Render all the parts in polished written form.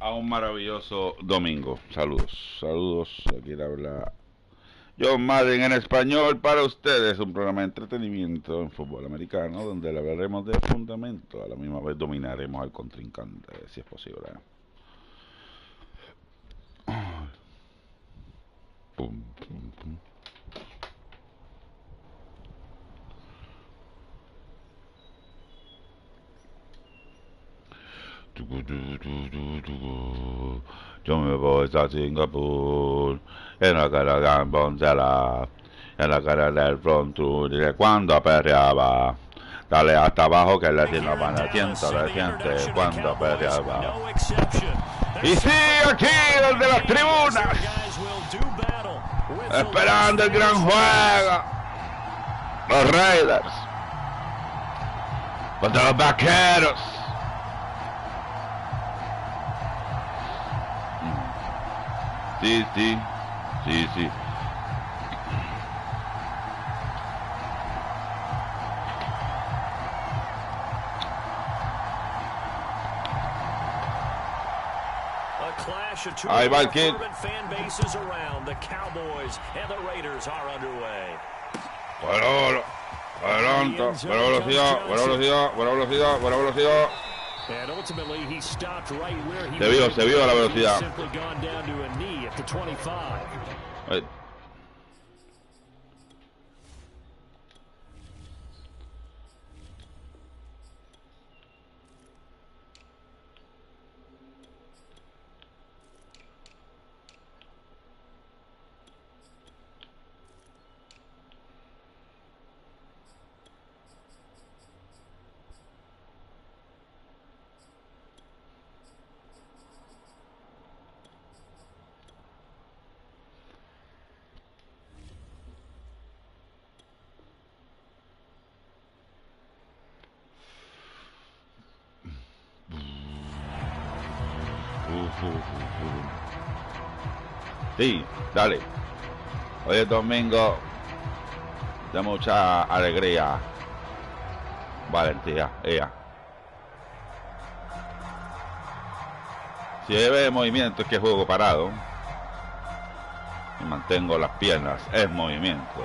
a un maravilloso domingo. Saludos. Aquí le habla John Madden en español para ustedes. Un programa de entretenimiento en fútbol americano donde le hablaremos de fundamento. A la misma vez dominaremos al contrincante, si es posible. Pum, pum, pum. Yo me voy a Singapur en la cara de Bonzela, en la cara del front diré cuando aperreaba. Dale hasta abajo que le tiene la tienta reciente cuando aperreaba. Y sí, aquí desde las tribunas, esperando el gran juego. Los Raiders contra los Vaqueros. Sí. Ahí va el kid. Buena velocidad. Se vio la velocidad. Sí, dale. Hoy es domingo de mucha alegría, valentía. Si ve movimiento es que juego parado y mantengo las piernas en movimiento.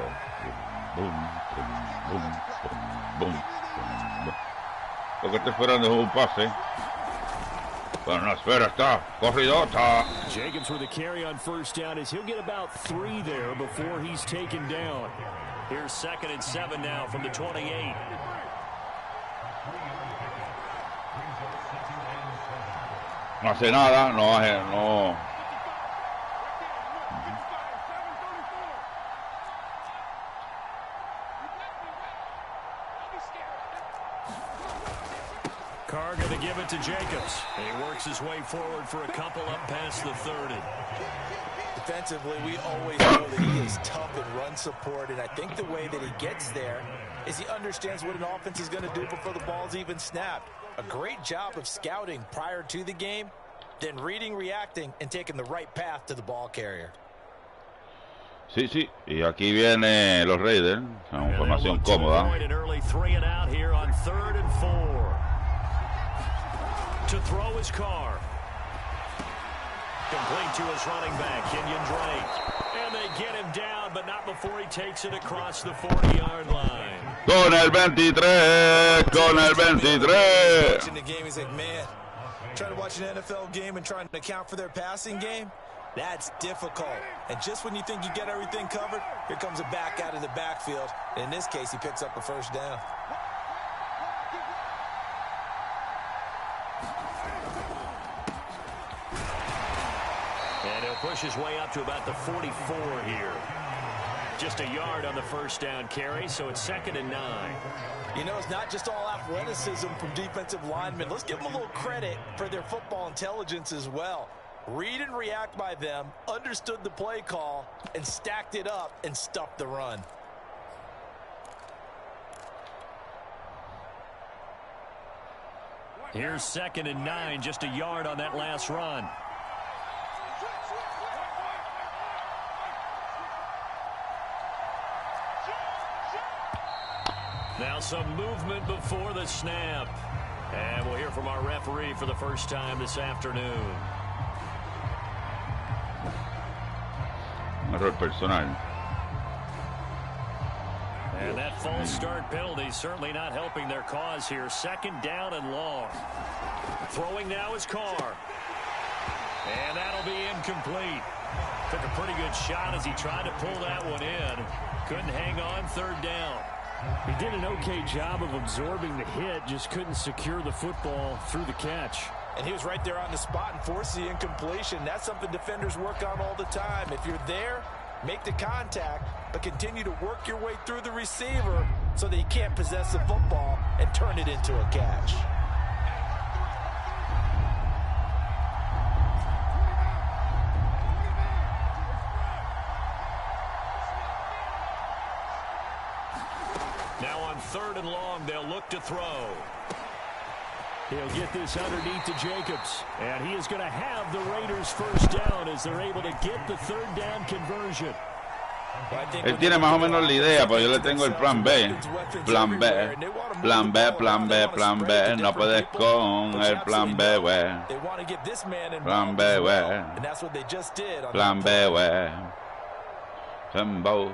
Lo que estoy esperando es un pase. Pero no, espera, está corridota. Jacobs with a carry on first down as he'll get about 3 there before he's taken down. Here's 2nd and 7 now from the 28. No hace nada, no. Carr going to give it to Jacobs. And he works his way forward for a couple up past the 30. Defensively, we always know that he is tough in run support, and I think the way that he gets there is he understands what an offense is going to do before the ball's even snapped. A great job of scouting prior to the game, then reading, reacting, and taking the right path to the ball carrier. Sí. Y aquí viene los Raiders. Una formación cómoda. To throw his Carr. Complete to his running back, Kenyon Drake. And they get him down, but not before he takes it across the 40-yard line. Con el 23. Watching the game, he's like, man, trying to watch an NFL game and trying to account for their passing game, that's difficult. And just when you think you get everything covered, here comes a back out of the backfield. In this case, he picks up a first down. And he'll push his way up to about the 44 here. Just a yard on the first down carry, so it's 2nd and 9. You know, it's not just all athleticism from defensive linemen. Let's give them a little credit for their football intelligence as well. Read and react by them, understood the play call, and stacked it up and stuffed the run. Here's 2nd and 9, just a yard on that last run. Now some movement before the snap. And we'll hear from our referee for the first time this afternoon. error personal. And that false start penalty certainly not helping their cause here. Second down and long. Throwing now is Carr. And that'll be incomplete. Took a pretty good shot as he tried to pull that one in. Couldn't hang on, third down. He did an okay job of absorbing the hit, just couldn't secure the football through the catch. And he was right there on the spot and forced the incompletion. That's something defenders work on all the time. If you're there, make the contact, but continue to work your way through the receiver so that he can't possess the football and turn it into a catch. Now on third and long, they'll look to throw. He'll get this underneath to Jacobs. And he is going to have the Raiders first down as they're able to get the third down conversion. Él tiene más o menos la idea, pero yo le tengo el plan B. Plan B. Plan B, plan B, plan B. No puedes con el plan B, güey. Plan B, güey. Plan B, güey. Dembow.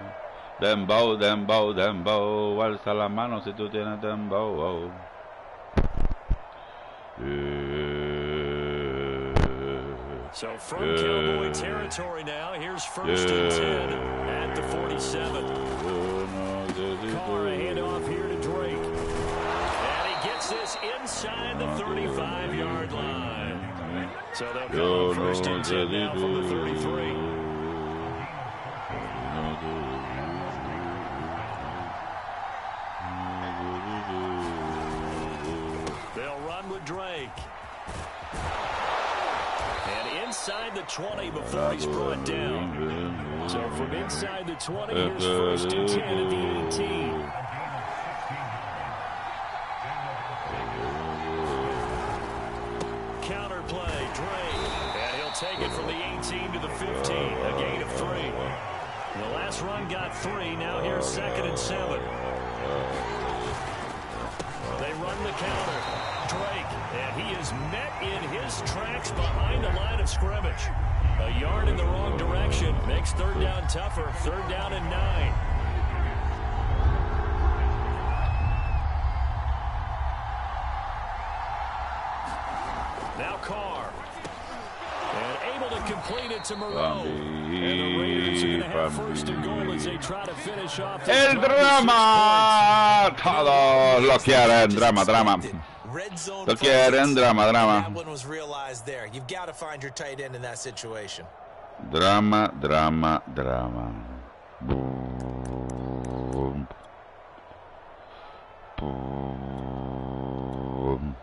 Dembow, dembow, dembow. Alza la mano si tú tienes dembow. So from Cowboy territory now, here's first and 10 at the 47. Carr a handoff here to Drake. And he gets this inside the 35-yard line. So they'll go first and 10 now from the 33. They'll run with Drake. Inside the 20 before he's brought down. So from inside the 20, here's first and 10 at the 18. Counter play, Drake. And he'll take it from the 18 to the 15, a gain of 3. The last run got 3, now here's second and 7. They run the counter. Drake, and he is met in his tracks behind the line of scrimmage. A yard in the wrong direction makes third down tougher. Third down and 9. Now Carr. And able to complete it to Moreau. And the Raiders are going to have first and goal as they try to finish off this El drama. Todos lo quieren. Drama, drama. Lo quieren, drama, drama. That one was realized there. You've got to find your tight end in that situation. Drama, drama, drama. Boom. Boom.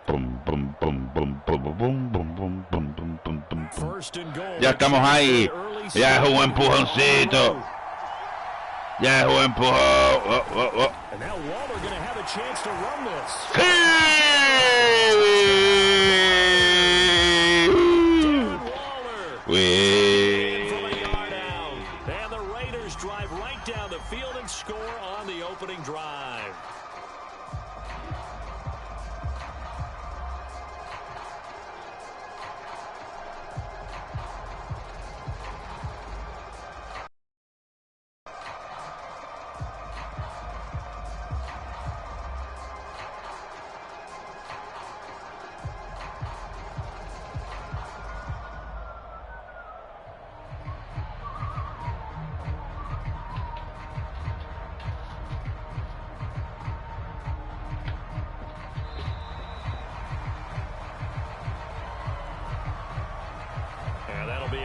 Boom, boom, boom, boom, boom, boom, boom, boom, boom, boom, boom, boom. Ya estamos ahí. Ya es un empujoncito. Ya es un empujón. Oh, oh, oh. And now Waller going to have a chance to run this. From a yard out. And the Raiders drive right down the field and score on the opening drive.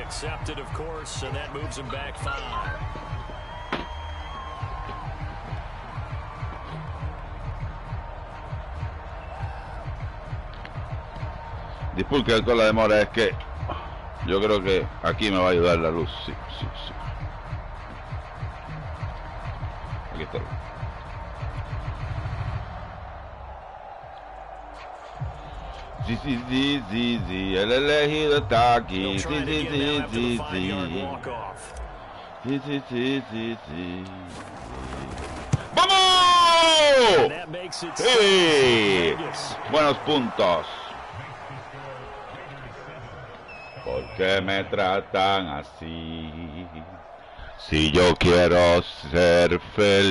Accepted, of course, and that moves him back 5. Disculpe con la demora, es que yo creo que aquí me va a ayudar la luz. Sí, sí, sí. Aquí está. Sí, sí, sí, sí, sí, el elegido está aquí. Sí, sí, sí, sí, sí. Sí, sí, sí, sí, sí. ¡Vamos! Sí. Buenos puntos. ¿Por qué me tratan así? Si yo quiero ser feliz,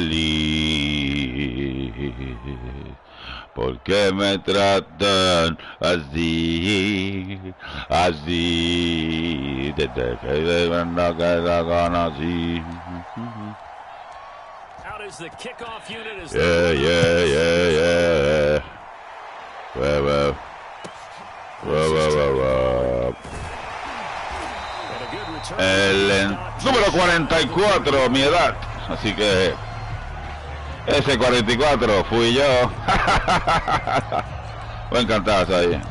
¿por qué me tratan así? Así, desde que de verdad que la conocí. Yeah. El número 44, mi edad. Así que ese 44 fui yo. Buen cantazo ahí.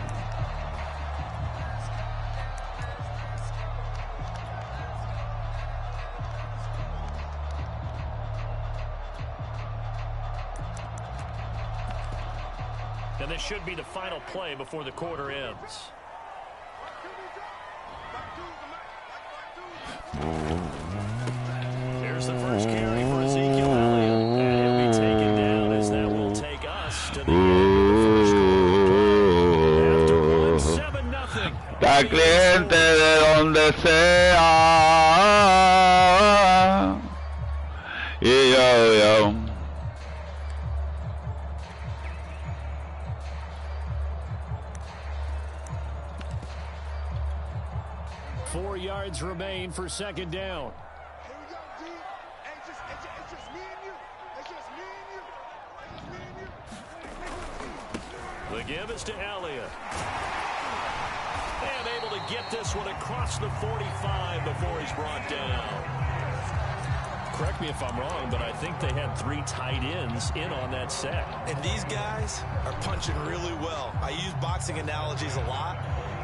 And this should be the final play before the quarter ends. Here's the first carry for Ezekiel Elliott. And he'll be taken down as that will take us to the end of the first quarter. After 1-7-0. La cliente de donde sea. Y yo. 4 yards remain for second down. The give is to Elliott. And able to get this one across the 45 before he's brought down. Correct me if I'm wrong, but I think they had 3 tight ends in on that set. And these guys are punching really well. I use boxing analogies a lot.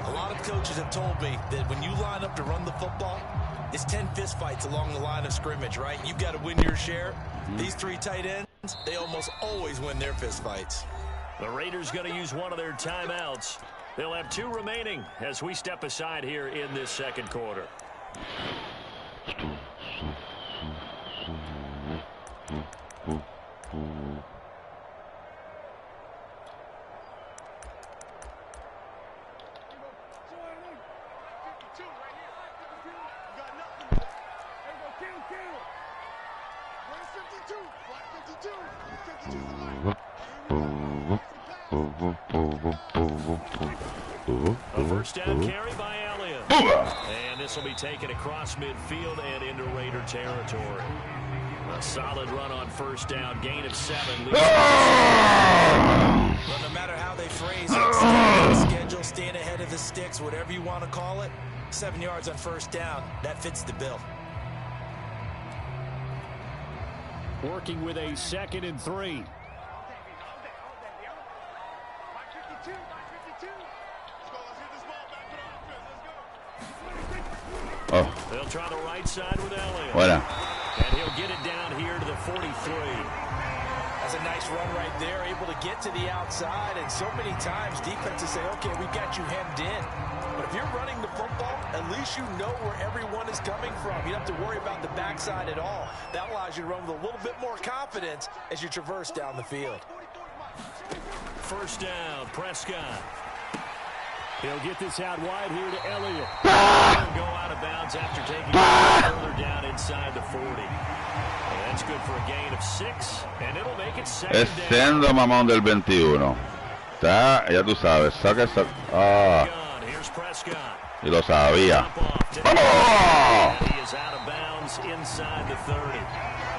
A lot of coaches have told me that when you line up to run the football, it's 10 fist fights along the line of scrimmage, right? You've got to win your share. These 3 tight ends, they almost always win their fist fights. The Raiders going to use one of their timeouts. They'll have 2 remaining as we step aside here in this second quarter. A first down carry by Elliott. And this will be taken across midfield and into Raider territory. A solid run on first down, gain of 7. Well, no matter how they phrase it, staying ahead of the schedule, staying ahead of the sticks, whatever you want to call it, 7 yards on first down, that fits the bill. Working with a 2nd and 3. Oh. They'll try the right side with Elliott. Buena. And he'll get it down here to the 43. That's a nice run right there, able to get to the outside. And so many times defenses say, okay, we've got you hemmed in. But if you're running the football, at least you know where everyone is coming from. You don't have to worry about the backside at all. That allows you to run with a little bit more confidence as you traverse down the field. First down, Prescott. He'll get this out wide here to Elliott. He'll go out of bounds after taking it further down inside the 40. And that's good for a gain of 6, and it'll make it second Es down. siendo mamón del 21. Está, ya tú sabes, saca esa. Ah. Here's Prescott. Y lo sabía. ¡Vamos! He is out of bounds inside the 30.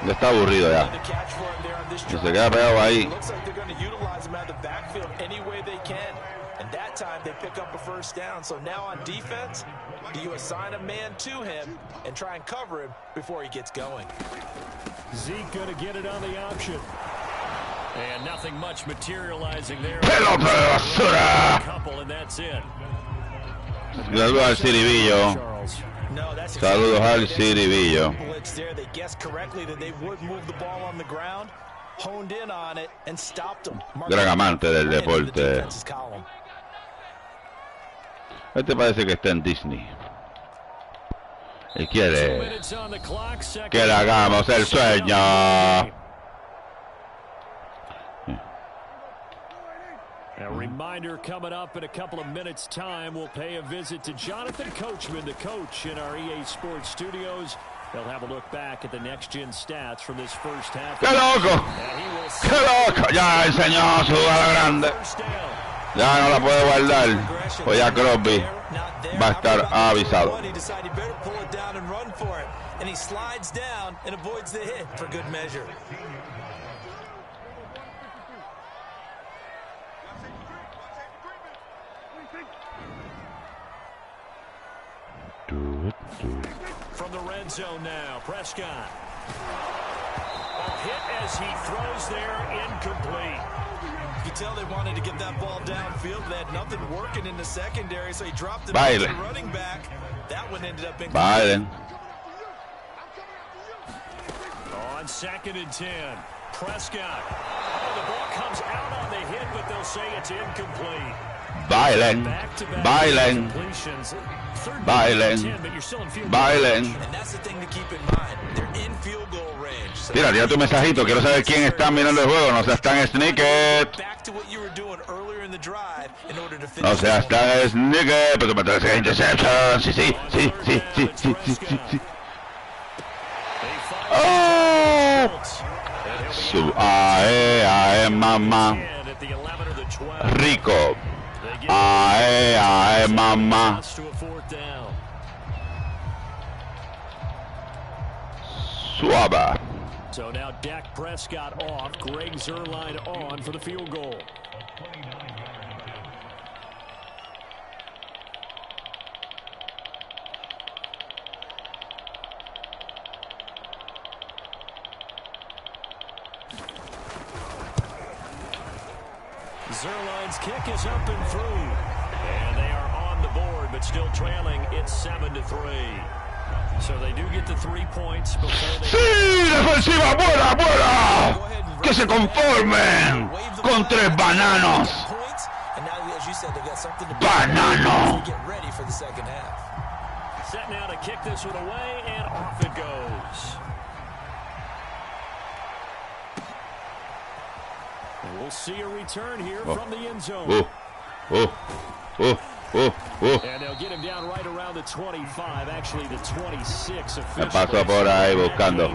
Ya está aburrido ya. Y se queda pegado ahí. Looks like they're going to utilize him out of the backfield any way they can. And that time they pick up a first down. So now on defense, do you assign a man to him and try and cover him before he gets going? Zeke going to get it on the option. And nothing much materializing there. ¡Pelota de basura! Couple, and that's it. Saludos al Ciribillo. Saludos al Ciribillo. They guessed correctly that they would move the ball on the ground, honed in on it, and stopped them. Gran amante del deporte. Este parece que está en Disney. Y quiere que le hagamos el sueño. A reminder coming up in a couple of minutes' time. We'll pay a visit to Jonathan Coachman, the coach in our EA Sports studios. They'll have a look back at the next-gen stats from this first half. ¡Qué loco! ¡Qué loco! Ya enseñó su jugada grande. Ya no la puede guardar. Pues ya Crosby va a estar avisado. And he slides down and avoids the hit for good measure. From the red zone now, Prescott. A hit as he throws there, incomplete. You can tell they wanted to get that ball downfield. They had nothing working in the secondary, so he dropped it to the running back. That one ended up incomplete. On 2nd and 10, Prescott. Oh, the ball comes out on the hit, but they'll say it's incomplete. Bailen. And that's the thing to keep in mind. They're in field goal range. So tira tu mensajito. Quiero saber quién está mirando el juego. No seas tan sneaker. Back to what you were doing earlier in the drive in order to finish. No seas tan sneaker. Pero me traes interception. Sí. Oh. Su mamá. Rico. Mamá. Suave. So now Dak Prescott off, Greg Zuerlein on for the field goal. Zuerlein's kick is up and through. And they are on the board, but still trailing. It's 7-3. So they do get the 3 points before they... ¡Sí! ¡Defensiva buena! ¡Que se conformen con 3 bananos! ¡Banano! Set now to kick this one away, and off it goes. And we'll see a return here from the end zone. And they'll get him down right around the 25, actually the 26 officially. Pasó por ahí buscando.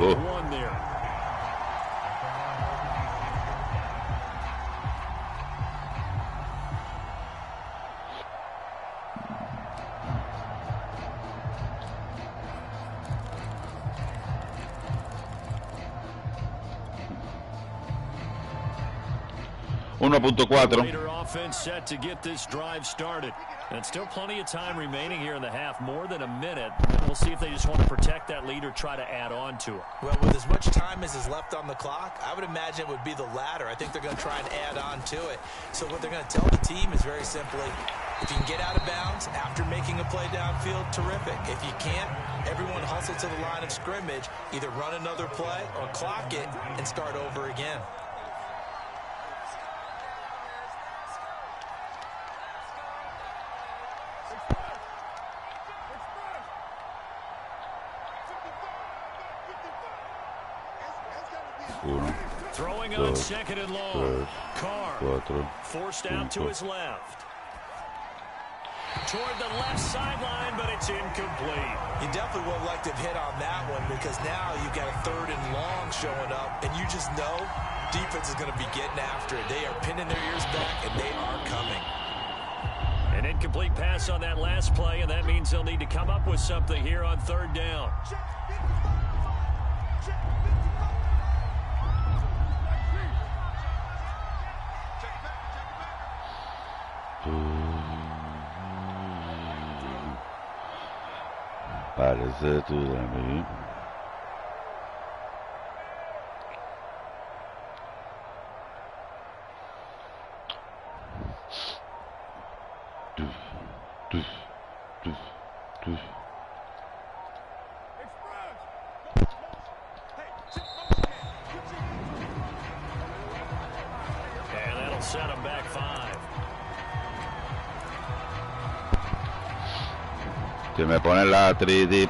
Offense set to get this drive started. And still plenty of time remaining here in the half, more than a minute. And we'll see if they just want to protect that lead or try to add on to it. Well, with as much time as is left on the clock, I would imagine it would be the latter. I think they're going to try and add on to it. So what they're going to tell the team is very simply, if you can get out of bounds after making a play downfield, terrific. If you can't, everyone hustle to the line of scrimmage, either run another play or clock it and start over again. Throwing on 2nd and long. Carr forced out to his left. Toward the left sideline, but it's incomplete. You definitely would have liked to have hit on that one, because now you've got a 3rd and long showing up, and you just know defense is going to be getting after it. They are pinning their ears back, and they are coming. An incomplete pass on that last play, and that means they'll need to come up with something here on 3rd down. Parece tú de mí. And that'll set him back 5. Si me ponen la 3D,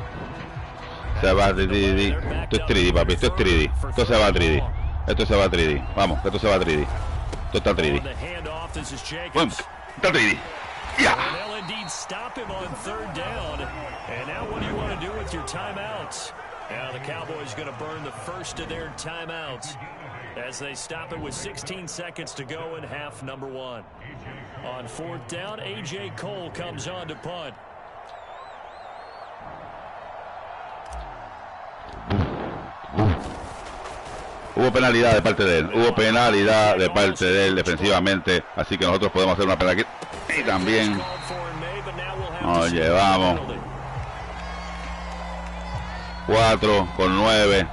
se va a 3D. Esto es 3D, papi, esto es 3D. Esto se va a 3D. Esto se va a 3D. Vamos, esto se va a 3D. Esto está 3D. This is Bueno, Jacobs. ya. And they'll indeed stop him on third down. And now what do you want to do with your timeouts? Now the Cowboys going to burn the first of their timeouts as they stop it with 16 seconds to go in half number 1. On fourth down, A.J. Cole comes on to punt. Hubo penalidad de parte de él. Hubo penalidad de parte de él defensivamente. Así que nosotros podemos hacer una penalidad. Y también nos llevamos 4 con 9.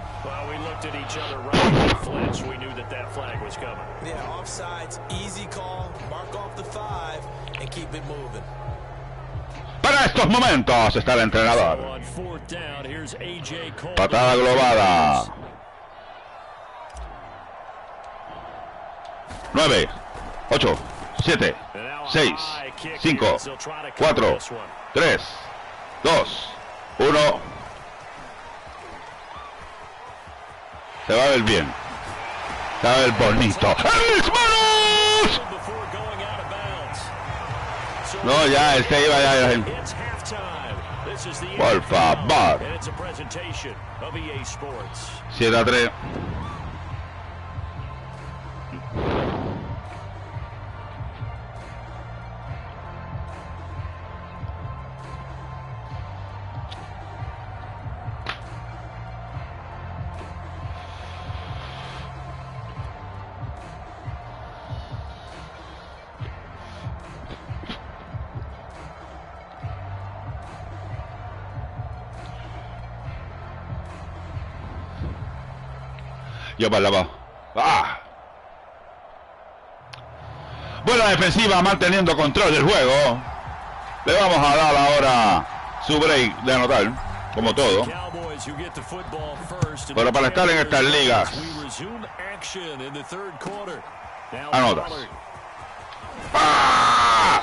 Para estos momentos está el entrenador. Patada globada. 9, 8, 7, 6, 5, 4, 3, 2, 1. Se va a ver bien. Se va a ver bonito. ¡En mis manos! No, ya, este iba ya. Por favor. 7-3. Yo para la buena defensiva, manteniendo control del juego. Le vamos a dar ahora su break de anotar, como todo. Pero para estar en estas ligas, anota. ¡Ah!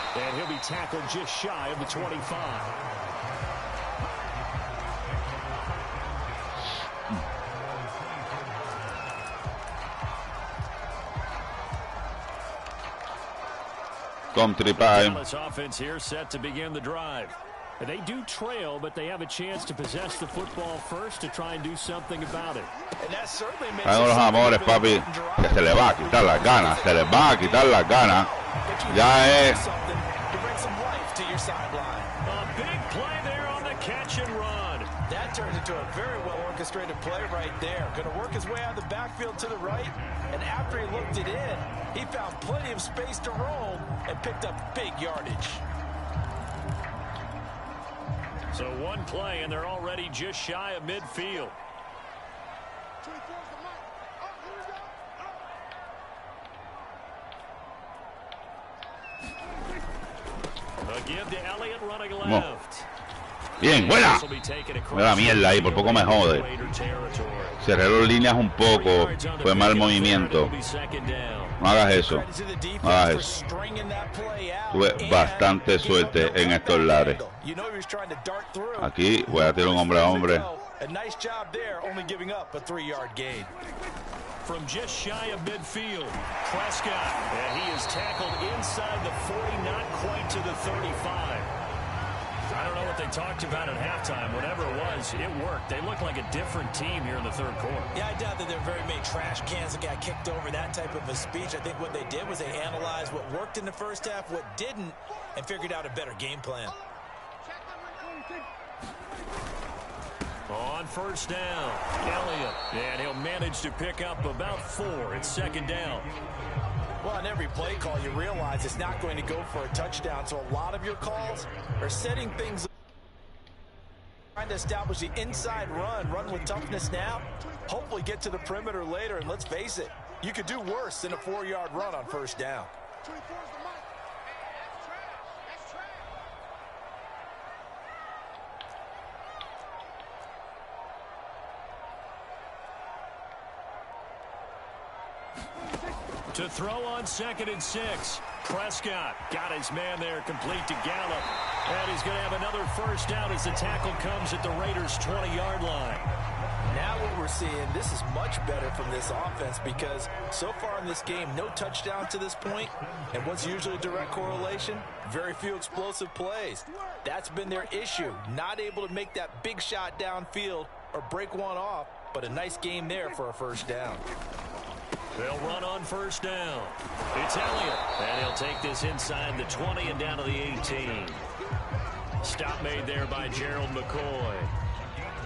Country pie. Offense here set to begin the drive. They do trail, but they have a chance to possess the football first to try and do something about it. Hay unos amores, papi, que se le va a quitar las ganas, se les va a quitar las ganas. Ya es. A big play there on the catch and run. That turns into a very well orchestrated play right there. Going to work his way out of the backfield to the right, and after he looked it in, he found plenty of space to roam and picked up big yardage. So one play, and they're already just shy of midfield. A give to Elliott running left. Bien, buena. Me da mierda ahí, por poco me jode. Cerré las líneas un poco. Fue mal movimiento. No hagas eso. No hagas eso. Tuve bastante suerte en estos lares. Aquí voy a tirar un hombre a hombre. From just shy of midfield, Prescott, and he is tackled inside the 40, not quite to the 35. I don't know what they talked about at halftime. Whatever it was, it worked. They look like a different team here in the third quarter. Yeah, I doubt that there are very many trash cans that got kicked over, that type of a speech. I think what they did was they analyzed what worked in the first half, what didn't, and figured out a better game plan. On first down, Elliott, and he'll manage to pick up about 4. It's second down. Well, on every play call, you realize it's not going to go for a touchdown, so a lot of your calls are setting things up, trying to establish the inside run with toughness now, hopefully get to the perimeter later, and let's face it, you could do worse than a 4-yard run on first down. To throw on 2nd and 6. Prescott got his man there complete to Gallup. And he's going to have another first down as the tackle comes at the Raiders' 20-yard line. Now what we're seeing, this is much better from this offense because so far in this game, no touchdown to this point. And what's usually a direct correlation? Very few explosive plays. That's been their issue. Not able to make that big shot downfield or break one off, but a nice game there for a first down. They'll run on first down. It's Elliott, and he'll take this inside the 20 and down to the 18. Stop made there by Gerald McCoy.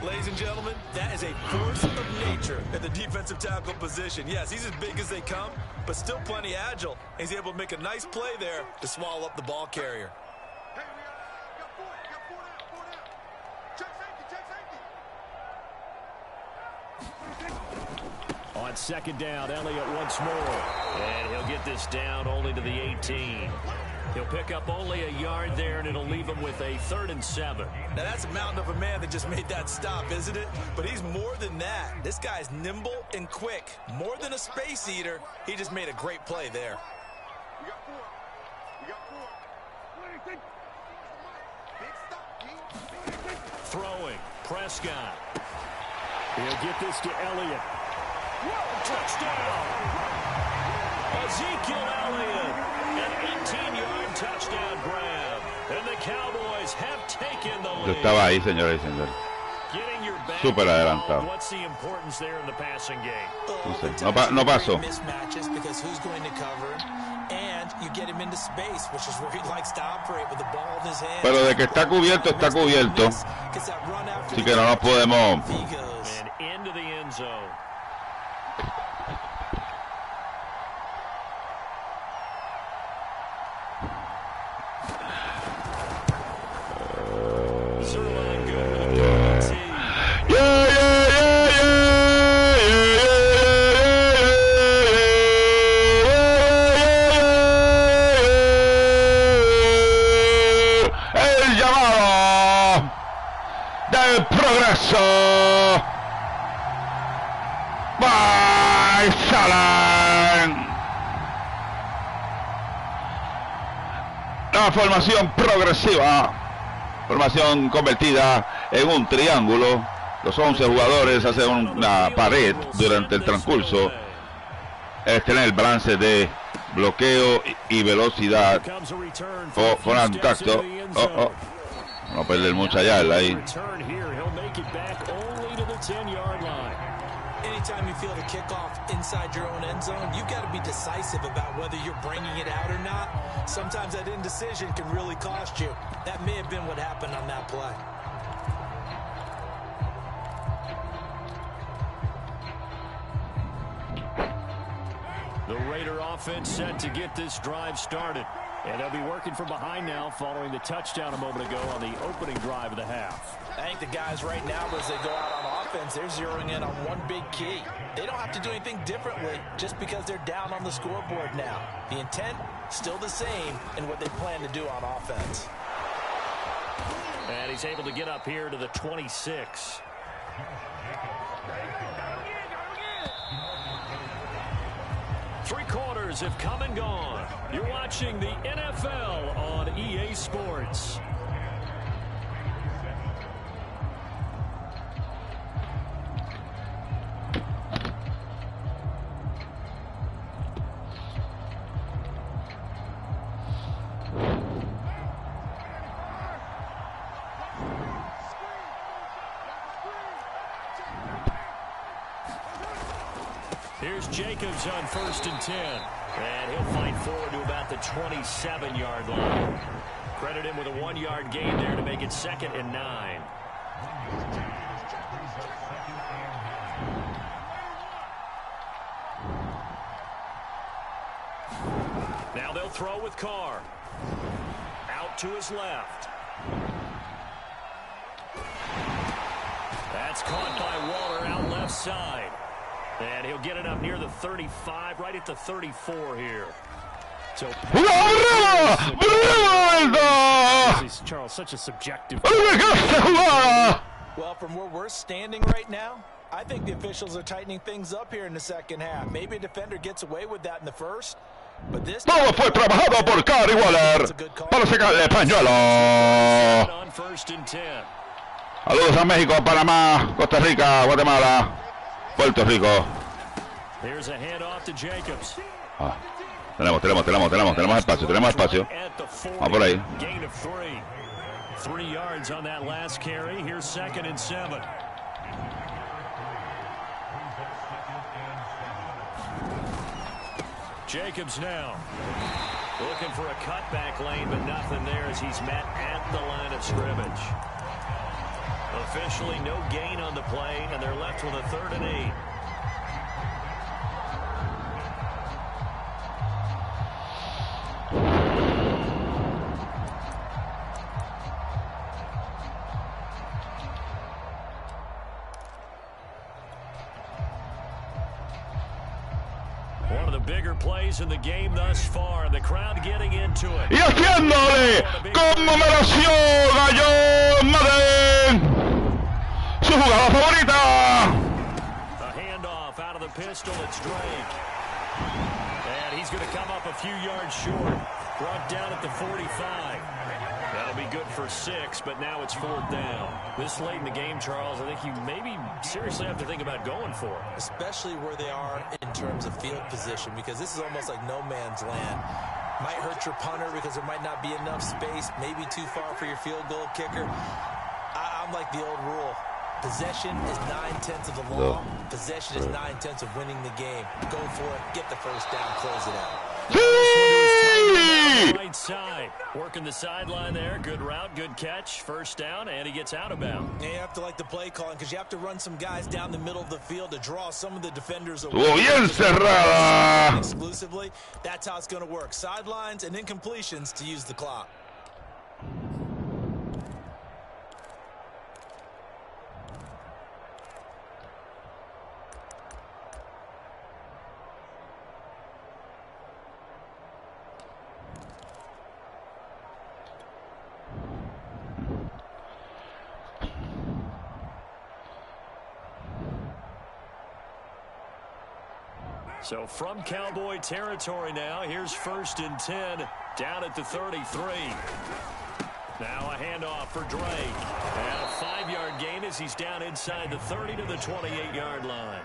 Ladies and gentlemen, that is a force of nature at the defensive tackle position. Yes, he's as big as they come, but still plenty agile. He's able to make a nice play there to swallow up the ball carrier. On second down, Elliott once more. And he'll get this down only to the 18. He'll pick up only a yard there, and it'll leave him with a 3rd and 7. Now, that's a mountain of a man that just made that stop, isn't it? But he's more than that. This guy's nimble and quick. More than a space eater, he just made a great play there. Throwing, Prescott. He'll get this to Elliott. Touchdown! Ezekiel Elliott, an 18-yard touchdown grab. And the Cowboys have taken the lead. Yo estaba ahí, señores y señores. Súper adelantado. What's the importance there in the passing game? No sé, no pasó. Mismatches because who's going to cover him, and you get him into space, which is where he likes to operate with the ball in his hand. Pero de que está cubierto, está cubierto. Así que no nos podemos. And into the end zone. El llamado del progreso. By Salan. La formación progresiva. Formación convertida en un triángulo. Los 11 jugadores hacen una pared durante el transcurso. Tener el balance de bloqueo y velocidad. Contacto. No perder mucha yarda ahí. Anytime you feel the kickoff inside your own end zone, you've got to be decisive about whether you're bringing it out or not. Sometimes that indecision can really cost you. That may have been what happened on that play. The Raider offense set to get this drive started. And they'll be working from behind now following the touchdown a moment ago on the opening drive of the half. I think the guys right now, as they go out on offense, they're zeroing in on one big key. They don't have to do anything differently just because they're down on the scoreboard now. The intent, still the same in what they plan to do on offense. And he's able to get up here to the 26. Three quarters have come and gone. You're watching the NFL on EA Sports. Here's Jacobs on 1st and 10. And he'll fight forward to about the 27-yard line. Credit him with a 1-yard gain there to make it 2nd and 9. Now they'll throw with Carr. Out to his left. That's caught by Waller out left side. And he'll get it up near the 35, right at the 34 here. So Charles, such a subjective. Well, from where we're standing right now, I think the officials are tightening things up here in the second half. Maybe a defender gets away with that in the first. But this Todo fue trabajado por Carry Waller para sacarle pañuelo. first and 10. Saludos a México, Panamá, Costa Rica, Guatemala, Puerto Rico. Here's a handoff to Jacobs. Tenemos espacio. Vamos por ahí. Gain of 3. 3 yards on that last carry. Here's second and 7. Jacobs now looking for a cutback lane, but nothing there as he's met at the line of scrimmage. Officially no gain on the play, and they're left with a 3rd and 8. One of the bigger plays in the game thus far. The crowd getting into it. Y haciéndole como mereció Gallo Madden. Su jugada favorita. A handoff out of the pistol. It's Drake. And he's going to come up a few yards short. Brought down at the 45. That'll be good for 6, but now it's 4th down. This late in the game, Charles, I think you maybe seriously have to think about going for it. Especially where they are in terms of field position, because this is almost like no man's land. Might hurt your punter because there might not be enough space, maybe too far for your field goal kicker. I'm like the old rule. Possession is 9/10 of the law. Possession is 9/10 of winning the game. Go for it, get the first down, close it out. Right side, working the sideline there. Good route, good catch, first down, and he gets out of bounds. Yeah, you have to like the play calling because you have to run some guys down the middle of the field to draw some of the defenders away. Estuvo bien cerrada. Exclusively, that's how it's going to work. Sidelines and incompletions to use the clock. So from Cowboy territory now, here's 1st and 10 down at the 33. Now a handoff for Drake. And a 5-yard gain as he's down inside the 30 to the 28-yard line.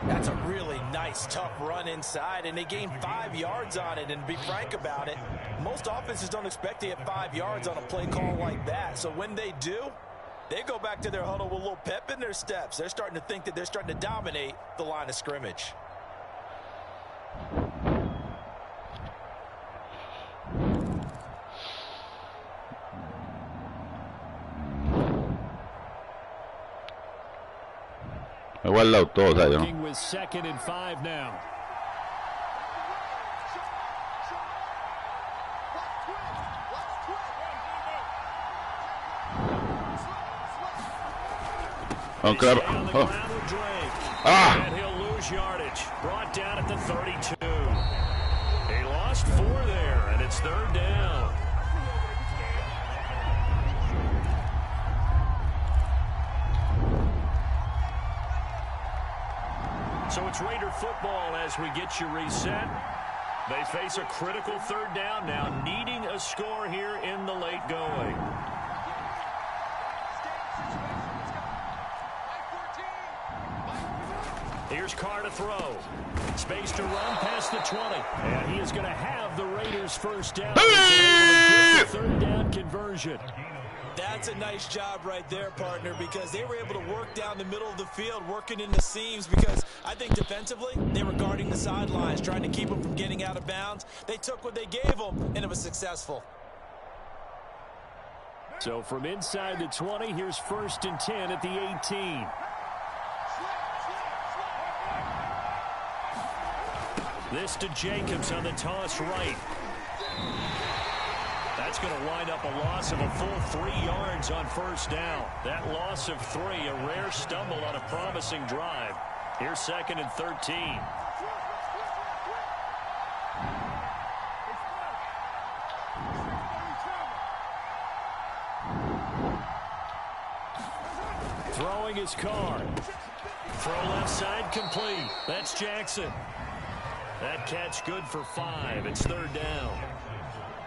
That's a really nice, tough run inside, and they gained 5 yards on it. And to be frank about it, most offenses don't expect to get 5 yards on a play call like that. So when they do, they go back to their huddle with a little pep in their steps. They're starting to think that they're starting to dominate the line of scrimmage. Igual todos ahí, ¿no? Working with 2nd and 5 now. And he'll lose yardage. Brought down at the 32. He lost 4 there, and it's 3rd down. So it's Raider football as we get you reset. They face a critical 3rd down now, needing a score here in the late going. Here's Carr to throw. Space to run past the 20. And he is going to have the Raiders' first down. Hey! 3rd down conversion. That's a nice job right there, partner, because they were able to work down the middle of the field, working in the seams, because I think defensively they were guarding the sidelines, trying to keep them from getting out of bounds. They took what they gave them, and it was successful. So from inside the 20, here's 1st and 10 at the 18. This to Jacobs on the toss right. That's going to wind up a loss of a full 3 yards on 1st down. That loss of 3, a rare stumble on a promising drive. Here's 2nd and 13. Throwing his Carr. Throw left side complete. That's Jackson. That catch good for 5. It's 3rd down.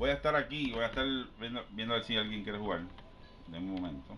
voy a estar aquí, voy a estar viendo a ver si alguien quiere jugar. De un momento.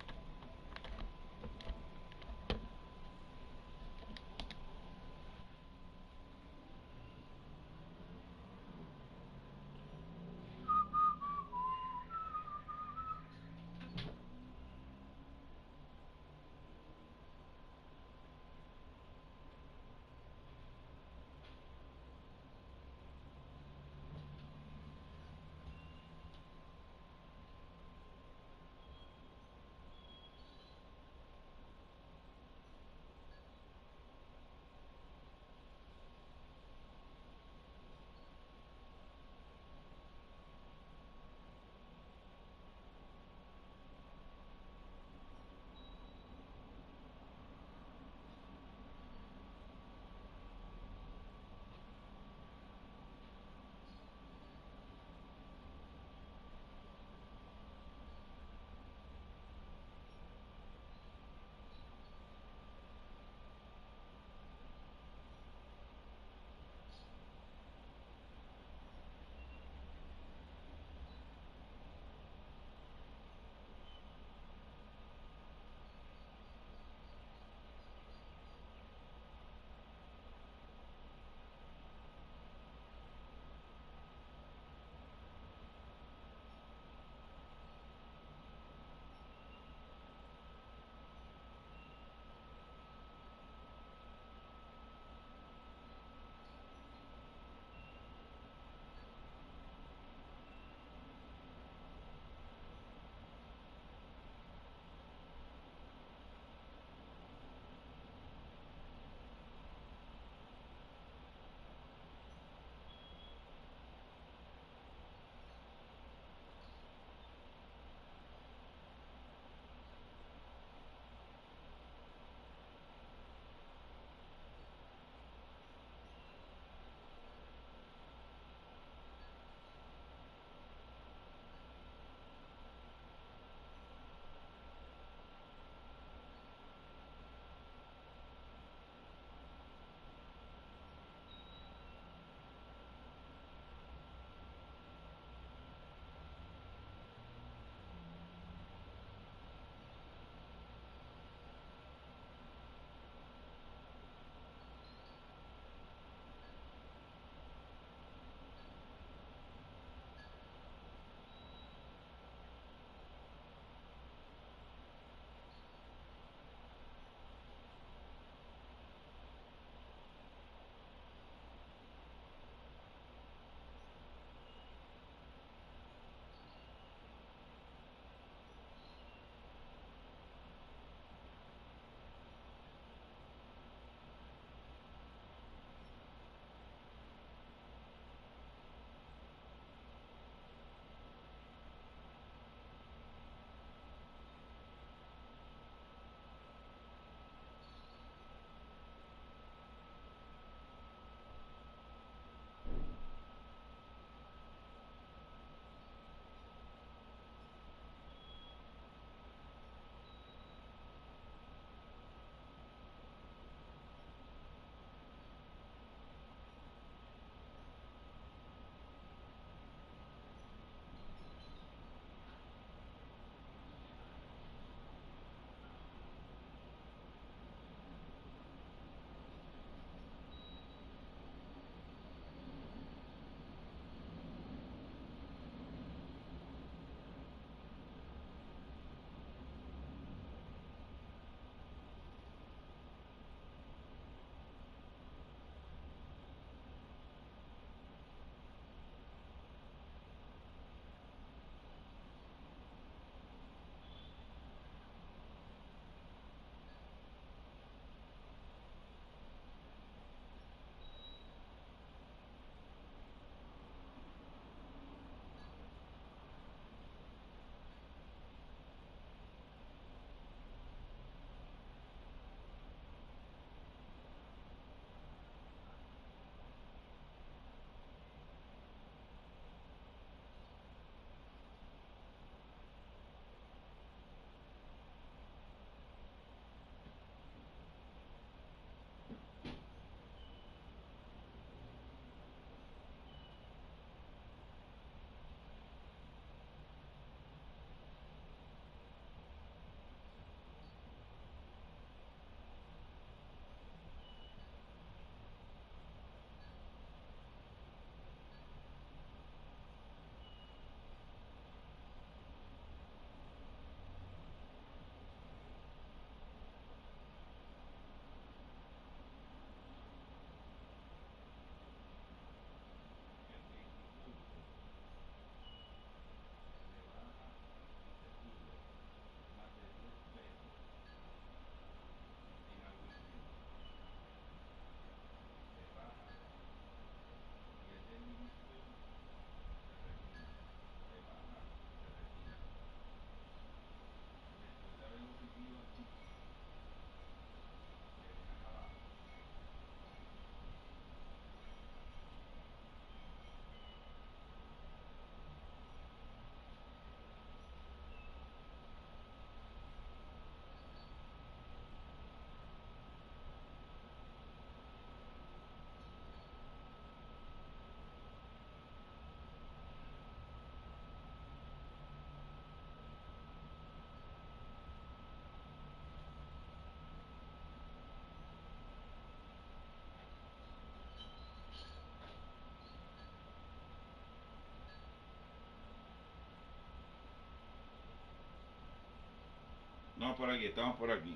por aquí, estamos por aquí.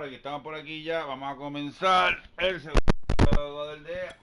Estamos por aquí ya. Vamos a comenzar el segundo juego del día.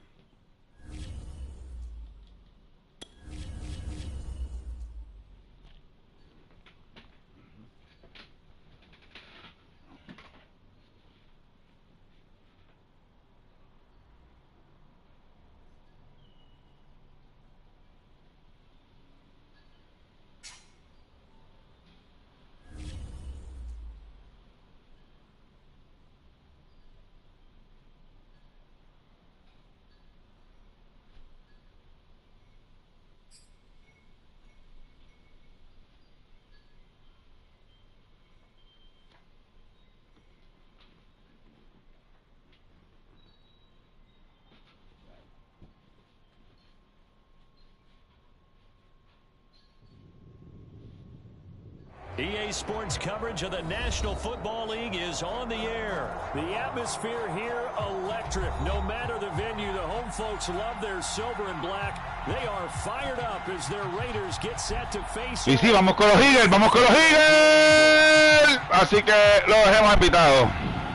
EA Sports coverage of the National Football League is on the air. The atmosphere here electric. No matter the venue, the home folks love their silver and black. They are fired up as their Raiders get set to face. Y sí, vamos con los Eagles, vamos con los Eagles. Así que los hemos invitado.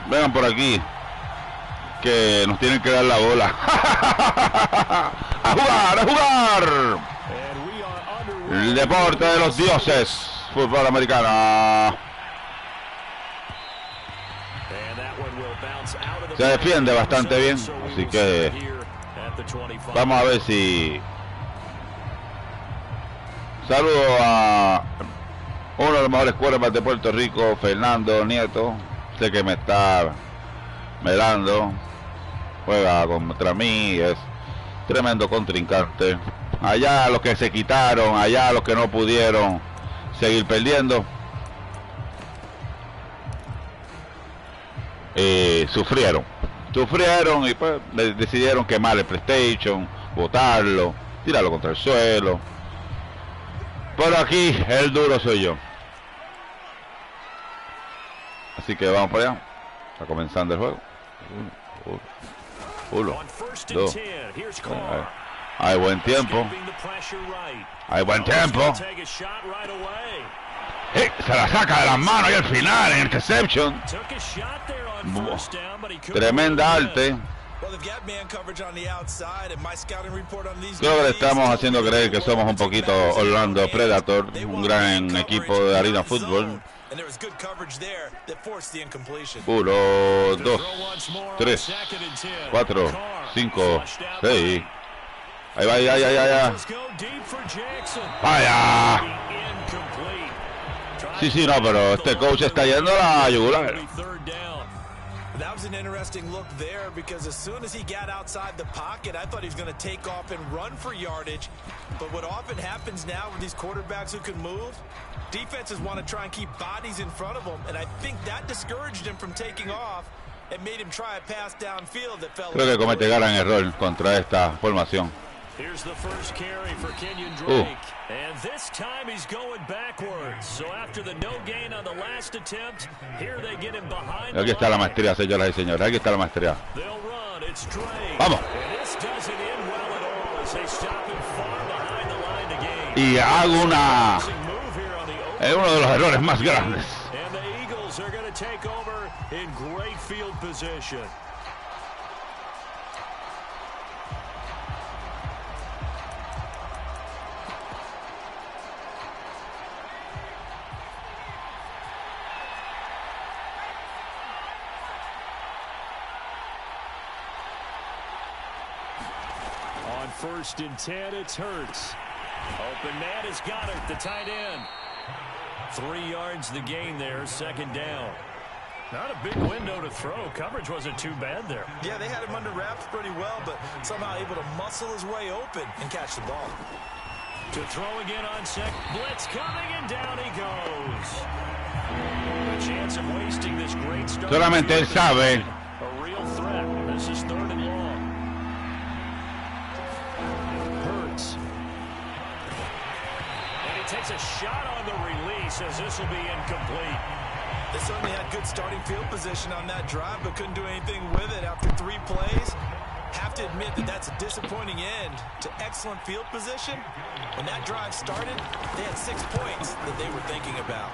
Vengan por aquí, que nos tienen que dar la bola. A jugar, a jugar. El deporte de los dioses. Fútbol americano. Se defiende bastante bien, así que vamos a ver si... Saludo a uno de los mejores quarterbacks de Puerto Rico, Fernando Nieto. Sé que me está mirando. Juega contra mí, es tremendo contrincante. Allá los que se quitaron, allá los que no pudieron seguir perdiendo, sufrieron y pues decidieron quemar el PlayStation, botarlo, tirarlo contra el suelo. Por aquí el duro soy yo. Así que vamos para allá. Está comenzando el juego. Uno, dos. Hay buen tiempo. Hay buen tiempo. Se la saca de las manos y al final en interception. Tremenda arte. Creo que le estamos haciendo creer que somos un poquito Orlando Predator, un gran equipo de arena fútbol. 1, 2, 3, 4, 5, 6. Ahí va, ya. ¡Vaya! Sí, no, pero este coach está yendo a la yugular. That was an interesting look there because as soon as he got outside the pocket, I thought he was going to take off and run for yardage. But what often happens now with these quarterbacks who can move, defenses want to try and keep bodies in front of them, and I think that discouraged him from taking off and made him try a pass downfield that fell. Creo que comete gran error contra esta formación. Here's the first carry for Kenyon Drake. And this time he's going backwards. So after the no gain on the last attempt, here they get him behind. Aquí está la maestría, señoras y señores. Aquí está la maestría. They'll run. It's Drake. Vamos. And this doesn't end well at all as they stop him far behind the line to gain. Y hago una... Es uno de los errores más grandes. And the Eagles are going to take over in great field position. First and 10, it's Hurts. Open man has got it, the tight end. 3 yards the gain there, second down. Not a big window to throw. Coverage wasn't too bad there. Yeah, they had him under wraps pretty well, but somehow able to muscle his way open and catch the ball. To throw again on sec. Blitz coming, and down he goes. A chance of wasting this great start. Solamente él sabe. A real threat. This is 3rd and long. Takes a shot on the release as this will be incomplete. They certainly had good starting field position on that drive, but couldn't do anything with it after 3 plays. Have to admit that that's a disappointing end to excellent field position. When that drive started, they had 6 points that they were thinking about.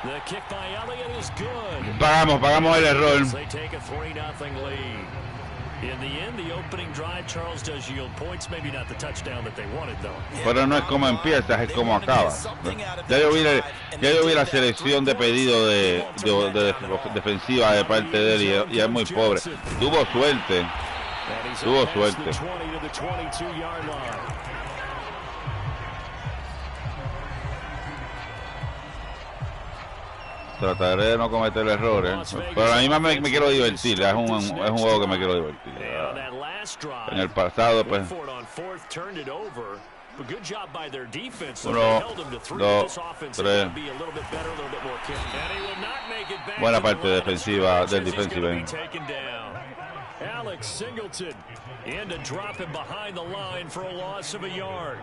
The kick by Elliott is good. Pagamos el error. They take a 3-0 lead. In the end, the opening drive, Charles, does yield points. Maybe not the touchdown that they wanted, though. Pero no es como empiezas, es como acaba. Ya yo vi la selección de pedido de defensiva de parte de él y es muy pobre. Tuvo suerte. Trataré de no cometer errores, pero a mí más me quiero divertir, es un juego que me quiero divertir. En el pasado, pues, 1, 2, 3. Buena parte defensiva del defensive end. Alex Singleton in to drop him behind the line for a loss of a yard.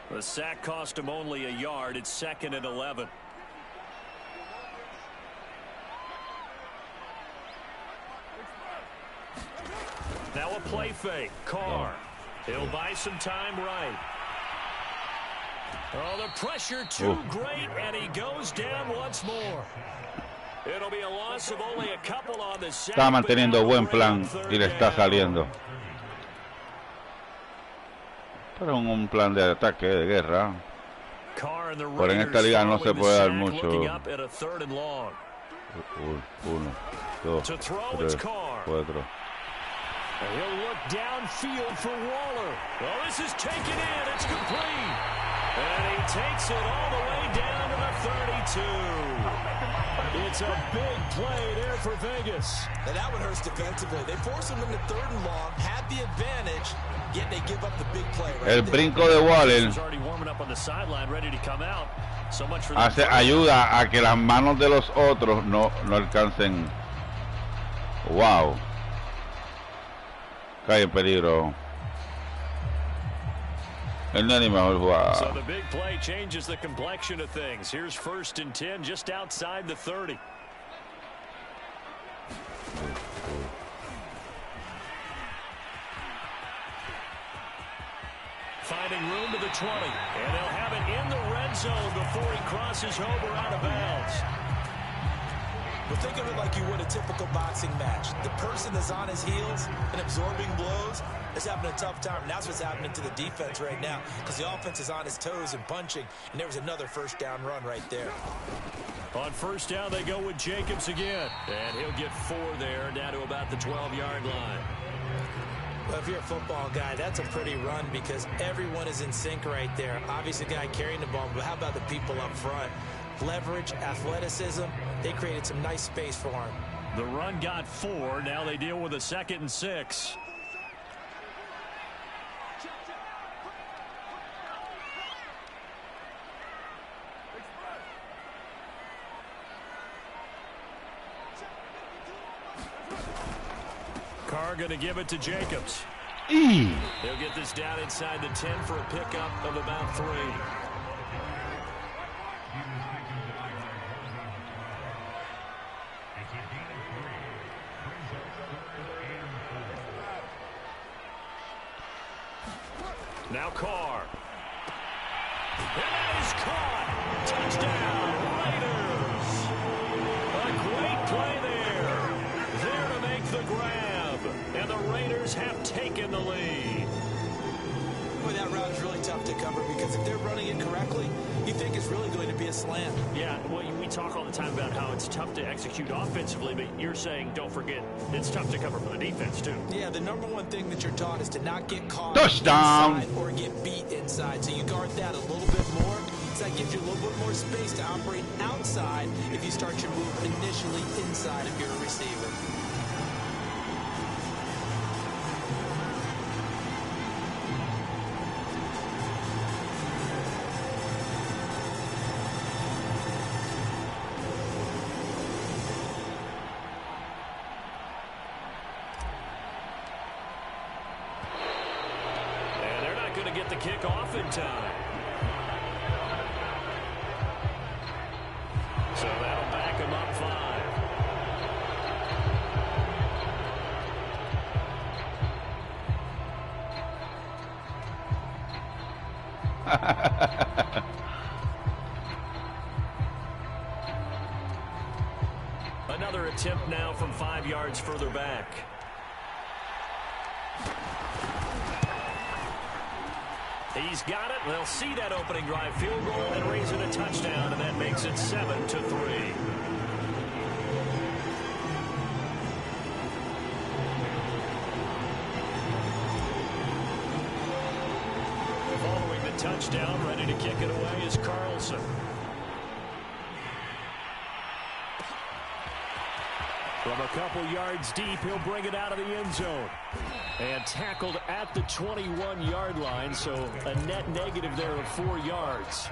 The sack cost him only a yard. It's 2nd and 11. Now a play fake. Carr. He'll buy some time right. Oh, the pressure too great, and he goes down once more. It'll be a loss of only a couple on the sack. Está manteniendo buen plan y le está saliendo. Pero un plan de ataque, de guerra. Pero en esta liga no se puede dar mucho. 1, 2, 3, 4. He'll look downfield for Waller. Well, this is taken in. It's complete. And he takes it all the way down to the 32. It's a big play there for Vegas. And that one hurts defensively. They force him into 3rd and long, had the advantage, yet they give up the big play. El brinco de Waller. He's already warming up on the sideline, ready to come out. ayuda a que las manos de los otros no alcancen. Wow. Cae en peligro. El Nani mejor jugada. So the big play changes the complexion of things. Here's 1st and 10 just outside the 30. Finding room to the 20, and they'll have it in the red zone before he crosses over out of bounds. But think of it like you would a typical boxing match. The person that's on his heels and absorbing blows is having a tough time. And that's what's happening to the defense right now, because the offense is on his toes and punching, and there was another 1st down run right there. On 1st down, they go with Jacobs again, and he'll get 4 there, down to about the 12-yard line. Well, if you're a football guy, that's a pretty run because everyone is in sync right there. Obviously, the guy carrying the ball, but how about the people up front? Leverage, athleticism, they created some nice space for him. The run got 4. Now they deal with a 2nd and 6. Carr going to give it to Jacobs. He'll get this down inside the 10 for a pickup of about 3. Now Carr. It is caught. Touchdown, Raiders. A great play there. There to make the grab. And the Raiders have taken the lead. Boy, that route is really tough to cover because if they're running it correctly, you think it's really going to be a slam. Yeah, well, we talk all the time about how it's tough to execute offensively, but you're saying, don't forget, it's tough to cover for the defense, too. Yeah, the number one thing that you're taught is to not get caught Touchdown. inside or get beat inside. So you guard that a little bit more. So that gives you a little bit more space to operate outside if you start your move initially inside if you're a receiver. Going to get the kick off in time. So that'll back him up 5. Another attempt now from 5 yards further back. He's got it. They'll see that opening drive field goal and raise it a touchdown, and that makes it 7-3. Following the touchdown, ready to kick it away is Carlson. From a couple yards deep, he'll bring it out of the end zone. And tackled at the 21-yard line, so a net negative there of 4 yards.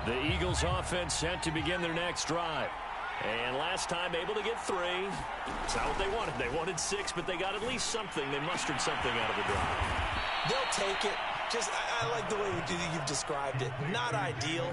The Eagles offense set to begin their next drive. And last time able to get 3. It's not what they wanted. They wanted 6, but they got at least something. They mustered something out of the drive. They'll take it. Just, I like the way you've described it. Not ideal.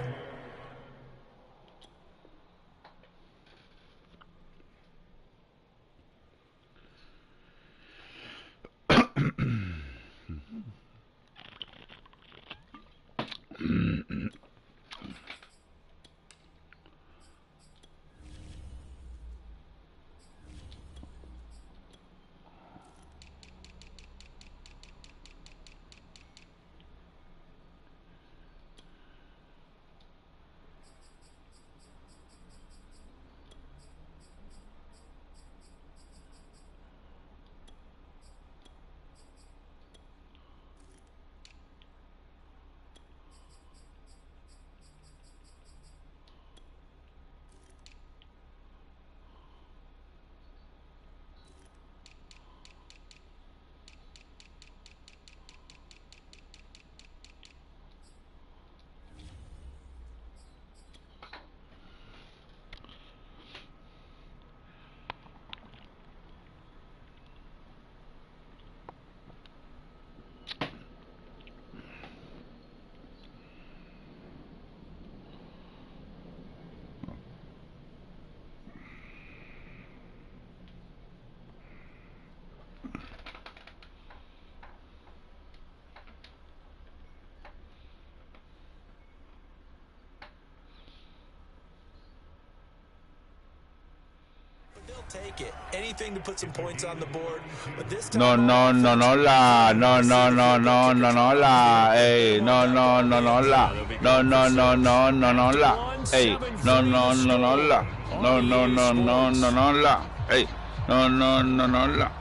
No, no, no, no la, no, no, no, no, no, no la, ey, no, no, no, no la, no, no, no, no, no, no la, ey, no, no, no, no la, no, no, no, no, no, no la, ey, no, no, no, no la.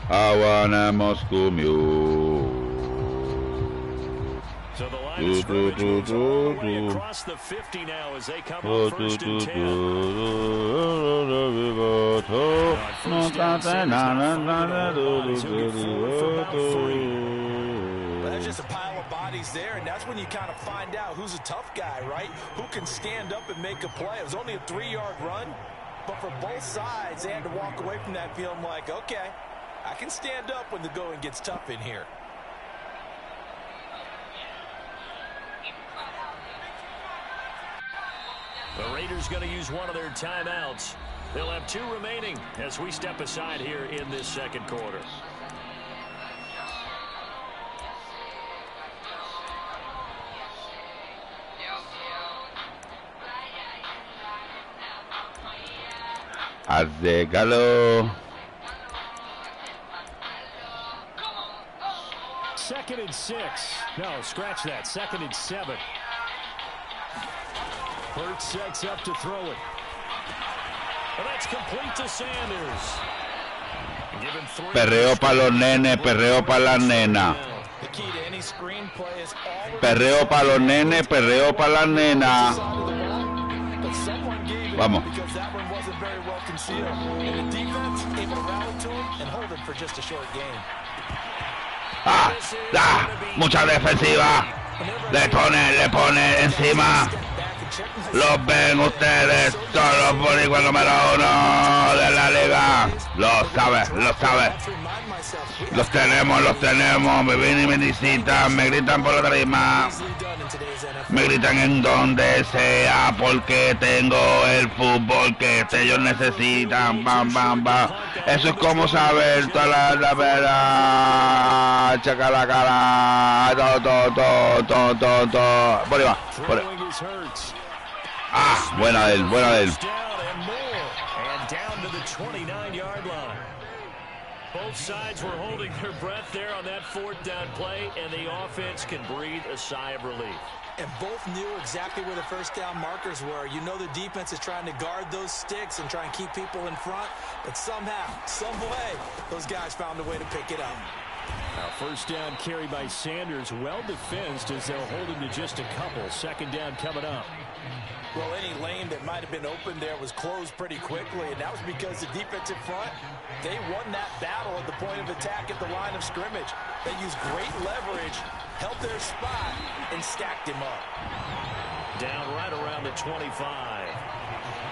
I wanna Moscow Mule. So the line of scrimmage moves all the way across the 50 now as they come up first and 10. That's just a pile of bodies there, and that's when you kind of find out who's a tough guy, right? Who can stand up and make a play. It was only a 3-yard run, but for both sides, they had to walk away from that feeling like, okay, I can stand up when the going gets tough in here. The Raiders going to use one of their timeouts. They'll have 2 remaining as we step aside here in this second quarter. Hace calor. 2nd and 6. No, scratch that. 2nd and 7. Burt sets up to throw it. And that's complete to Sanders. Perreo para los nenes, perreo para las nenas. Perreo para los nenes, perreo para las nenas. Vamos. Mucha defensiva. Le pone encima. Los ven ustedes, son los boricuas número 1 de la liga. Lo sabe. Los tenemos, me vienen y me visitan, me gritan por la tarima. Me gritan en donde sea porque tengo el fútbol que ellos necesitan. Bam, bam, bam. Eso es como saber toda la verdad. Chaca la cara. Todo. Por ahí va. Buena de él. Both sides were holding their breath there on that 4th down play, and the offense can breathe a sigh of relief. And both knew exactly where the first down markers were. You know the defense is trying to guard those sticks and try and keep people in front, but somehow, some way, those guys found a way to pick it up. Now, first down carry by Sanders, well defensed as they'll hold him to just a couple. 2nd down coming up. Well, any lane that might have been open there was closed pretty quickly, and that was because the defensive front, they won that battle at the point of attack at the line of scrimmage. They used great leverage, held their spot, and stacked him up. Down right around the 25.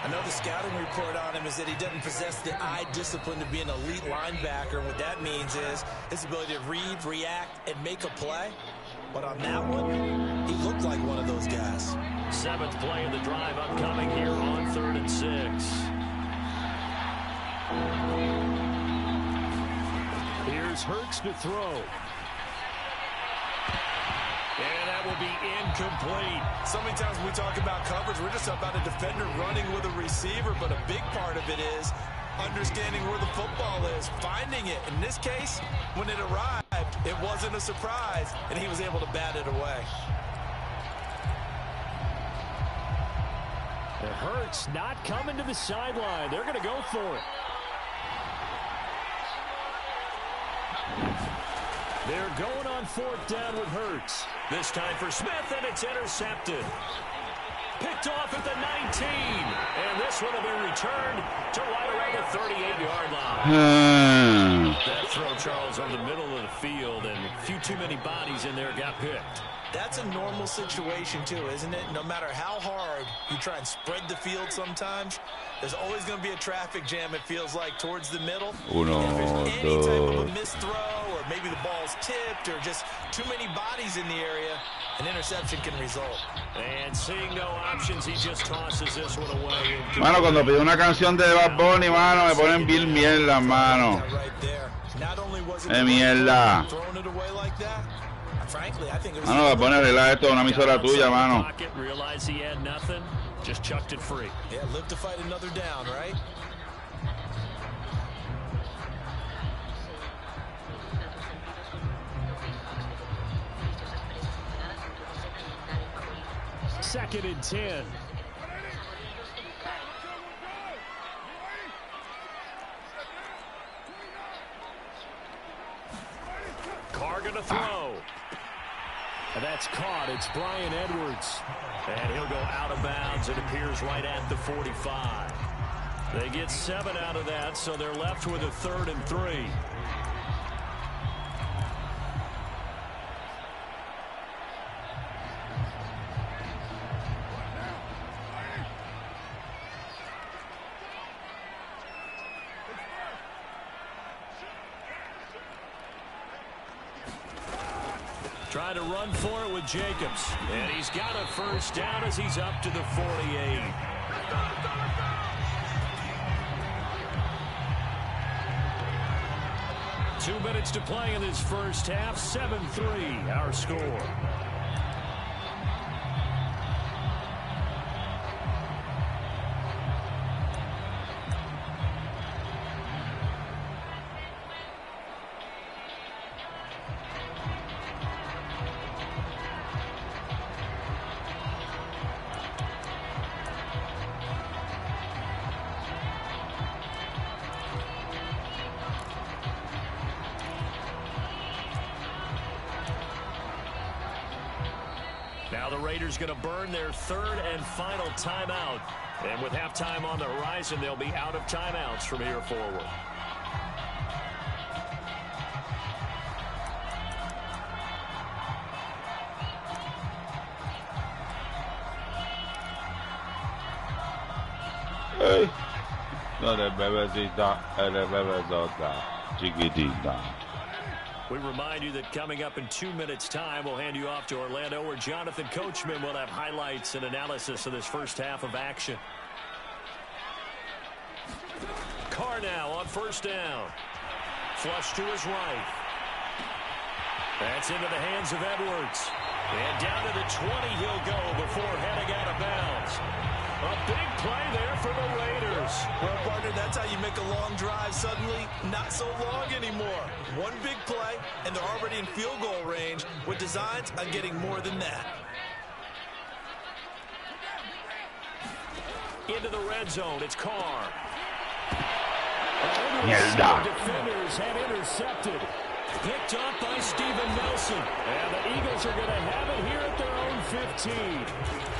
I know the scouting report on him is that he doesn't possess the eye discipline to be an elite linebacker. What that means is his ability to read, react, and make a play. But on that one, he looked like one of those guys. 7th play of the drive upcoming here on 3rd and 6. Here's Hurts to throw. And that will be incomplete. So many times when we talk about coverage, we're just about a defender running with a receiver, but a big part of it is understanding where the football is, finding it. In this case, when it arrived, it wasn't a surprise, and he was able to bat it away. It hurts not coming to the sideline. They're going to go for it. They're going on 4th down with Hurts. This time for Smith, and it's intercepted. Picked off at the 19. And this one will be returned to right around the 38-yard line. That throw, Charles, on the middle of the field, and a few too many bodies in there got picked. That's a normal situation, too, isn't it? No matter how hard you try and spread the field sometimes, there's always going to be a traffic jam, it feels like, towards the middle. Uno, if there's any dos. type of a missed throw, or maybe the ball's tipped, or just too many bodies in the area, an interception can result. And seeing no options, he just tosses this one away. Mano, cuando pido una canción de Bad Bunny, mano, me ponen bien mierda, mano. Right there. Not only was it Mierda. throwing it away like that, I Frankly, I think it was. Mano, va a ponerle esto a una emisora tuya, mano. Realized he had nothing, just chucked it free. Yeah, live to fight another down, right? Second and 10. Carr gonna throw. And that's caught. It's Brian Edwards. And he'll go out of bounds. It appears right at the 45. They get 7 out of that, so they're left with a 3rd and 3. Trying to run for it with Jacobs. And he's got a first down as he's up to the 48. Two minutes to play in this first half. 7-3 our score. Now the Raiders going to burn their 3rd and final timeout. And with halftime on the horizon, they'll be out of timeouts from here forward. Hey. No, de bebecita, de bebesota, chiquitita. We remind you that coming up in 2 minutes' time, we'll hand you off to Orlando, where Jonathan Coachman will have highlights and analysis of this first half of action. Carr now on first down. Flush to his right. That's into the hands of Edwards. And down to the 20 he'll go before heading out of bounds. A big play there for the Raiders. Well, partner, that's how you make a long drive suddenly not so long anymore. One big play, and they're already in field goal range with designs on getting more than that. Into the red zone, it's Carr. Yarda. Defenders had intercepted. Picked up by Steven Nelson. And the Eagles are going to have it here at their own 15.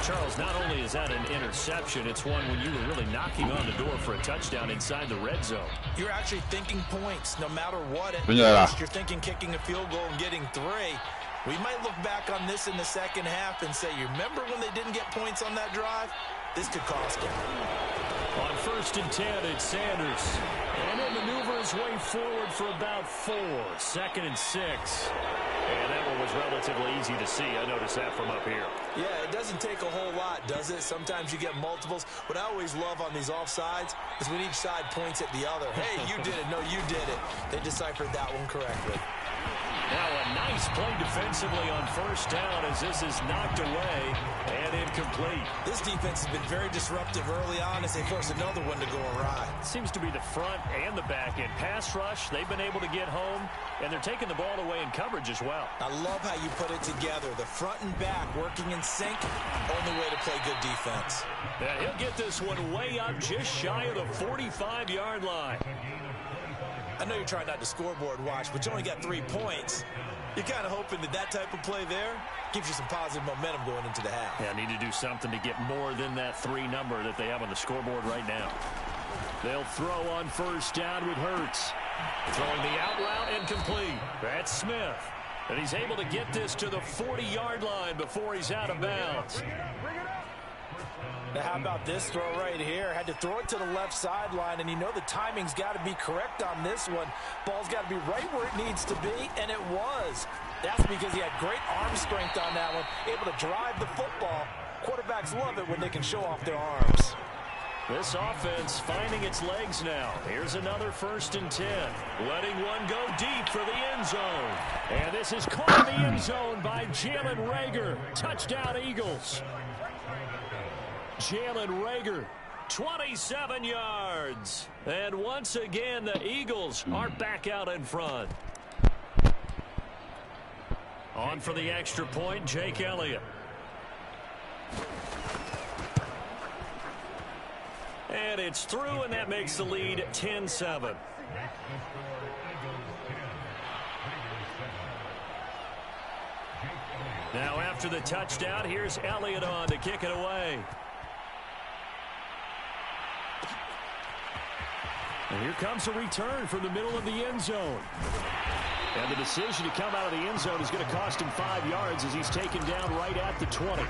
Charles, not only is that an interception, it's one when you were really knocking on the door for a touchdown inside the red zone. You're actually thinking points no matter what. At Yeah. least you're thinking kicking a field goal and getting 3. We might look back on this in the second half and say, you remember when they didn't get points on that drive? This could cost them. On first and 10, it's Sanders. And he'll maneuver his way forward for about 4. 2nd and 6. And that one was relatively easy to see. I noticed that from up here. Yeah, it doesn't take a whole lot, does it? Sometimes you get multiples. What I always love on these offsides is when each side points at the other. Hey, you did it. No, you did it. They deciphered that one correctly. Now a nice play defensively on first down as this is knocked away and incomplete. This defense has been very disruptive early on as they force another one to go awry. Seems to be the front and the back end. Pass rush, they've been able to get home, and they're taking the ball away in coverage as well. I love how you put it together. The front and back working in sync, only way to play good defense. And he'll get this one way up just shy of the 45-yard line. I know you're trying not to scoreboard watch, but you only got 3 points. You're kind of hoping that that type of play there gives you some positive momentum going into the half. Yeah, need to do something to get more than that 3 number that they have on the scoreboard right now. They'll throw on first down with Hurts. Throwing the out route incomplete. That's Smith. And he's able to get this to the 40-yard line before he's out of bounds. Now, how about this throw right here? Had to throw it to the left sideline, and you know the timing's got to be correct on this one. Ball's got to be right where it needs to be, and it was. That's because he had great arm strength on that one, able to drive the football. Quarterbacks love it when they can show off their arms. This offense finding its legs now. Here's another 1st and 10. Letting one go deep for the end zone. And this is caught in the end zone by Jalen Reagor. Touchdown, Eagles. Jalen Reagor, 27 yards. And once again, the Eagles are back out in front. On for the extra point, Jake Elliott. And it's through, and that makes the lead 10-7. Now after the touchdown, here's Elliott on to kick it away. And here comes a return from the middle of the end zone. And the decision to come out of the end zone is going to cost him 5 yards as he's taken down right at the 20.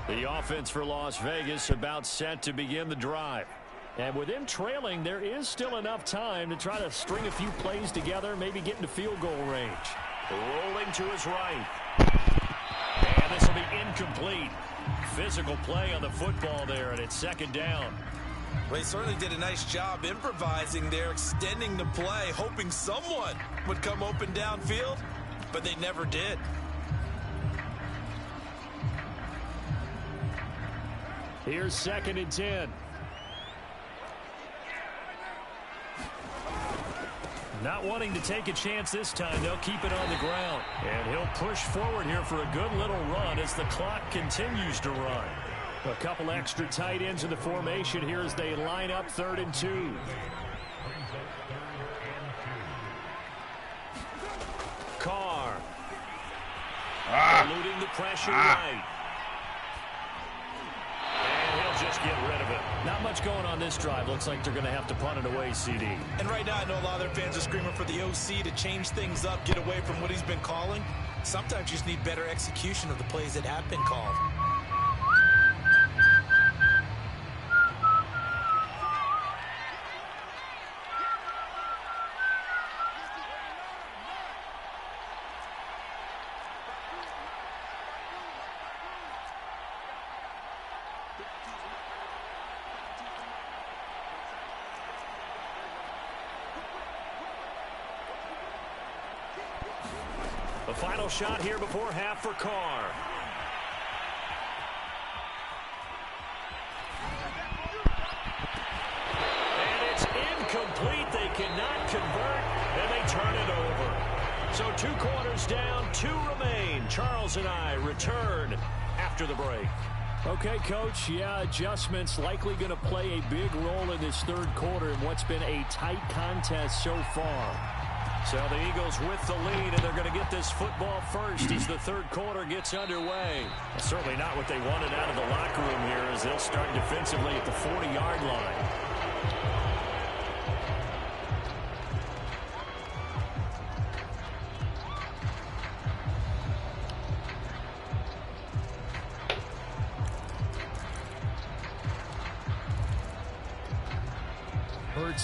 The offense for Las Vegas about set to begin the drive. And with them trailing, there is still enough time to try to string a few plays together, maybe get into field goal range. Rolling to his right. And this will be incomplete. Physical play on the football there, and it's 2nd down. Well, he certainly did a nice job improvising there, extending the play, hoping someone would come open downfield, but they never did. Here's 2nd and 10. Not wanting to take a chance this time. They'll keep it on the ground. And he'll push forward here for a good little run as the clock continues to run. A couple extra tight ends in the formation here as they line up 3rd and 2. Carr. Eluding the pressure right. Just get rid of it. Not much going on this drive. Looks like they're going to have to punt it away, CD. And right now, I know a lot of their fans are screaming for the OC to change things up, get away from what he's been calling. Sometimes you just need better execution of the plays that have been called. The final shot here before half for Carr. And it's incomplete. They cannot convert, and they turn it over. So 2 quarters down, 2 remain. Charles and I return after the break. Okay, Coach, yeah, adjustments likely going to play a big role in this 3rd quarter in what's been a tight contest so far. So the Eagles with the lead, and they're going to get this football first as the 3rd quarter gets underway. Certainly not what they wanted out of the locker room here as they'll start defensively at the 40-yard line.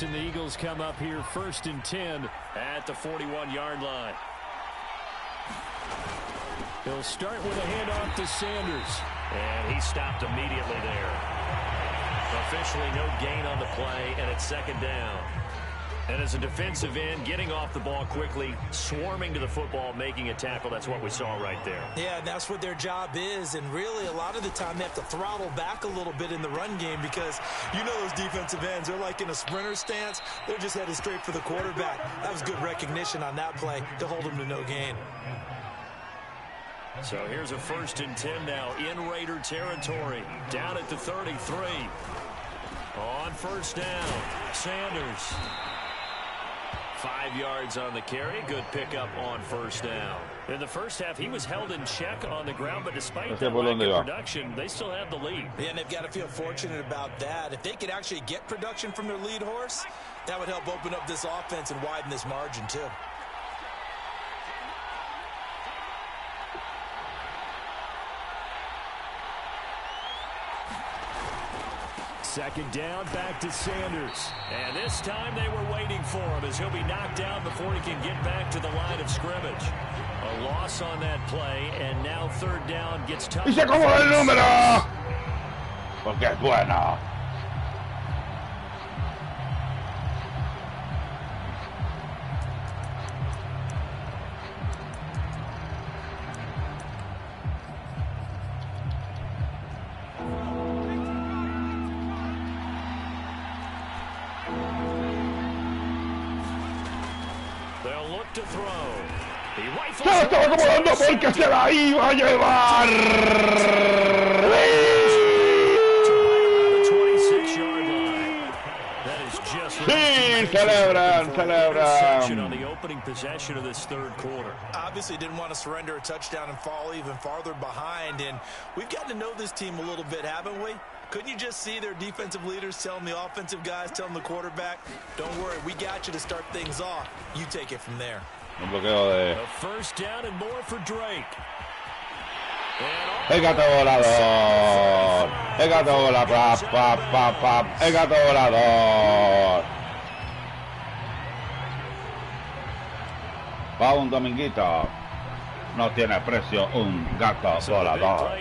And the Eagles come up here 1st and 10 at the 41-yard line. He'll start with a handoff to Sanders. And he stopped immediately there. Officially no gain on the play, and it's 2nd down. And as a defensive end, getting off the ball quickly, swarming to the football, making a tackle, that's what we saw right there. Yeah, and that's what their job is. And really, a lot of the time, they have to throttle back a little bit in the run game because you know those defensive ends, they're like in a sprinter stance. They're just headed straight for the quarterback. That was good recognition on that play to hold them to no gain. So here's a 1st and 10 now in Raider territory. Down at the 33. On 1st down, Sanders. 5 yards on the carry. Good pickup on 1st down. In the first half, he was held in check on the ground, but despite that lack of production, they still have the lead. Yeah, and they've got to feel fortunate about that. If they could actually get production from their lead horse, that would help open up this offense and widen this margin, too. Second down, back to Sanders. And this time they were waiting for him as he'll be knocked down before he can get back to the line of scrimmage. A loss on that play, and now 3rd down gets tough. ¡Y se acomoda el número! Porque es bueno. To throw. Se lo estaba acomodando porque se la iba a llevar. Sí, celebran. On the opening possession of this 3rd quarter. Obviously didn't want to surrender a touchdown and fall even farther behind, and we've gotten to know this team a little bit, haven't we? Couldn't you just see their defensive leaders telling the offensive guys, telling the quarterback, don't worry, we got you to start things off. You take it from there. Un bloqueo de... A 1st down and more for Drake. El gato volador. El gato volador. El gato volador. Va un dominguito. No tiene precio un gato volador.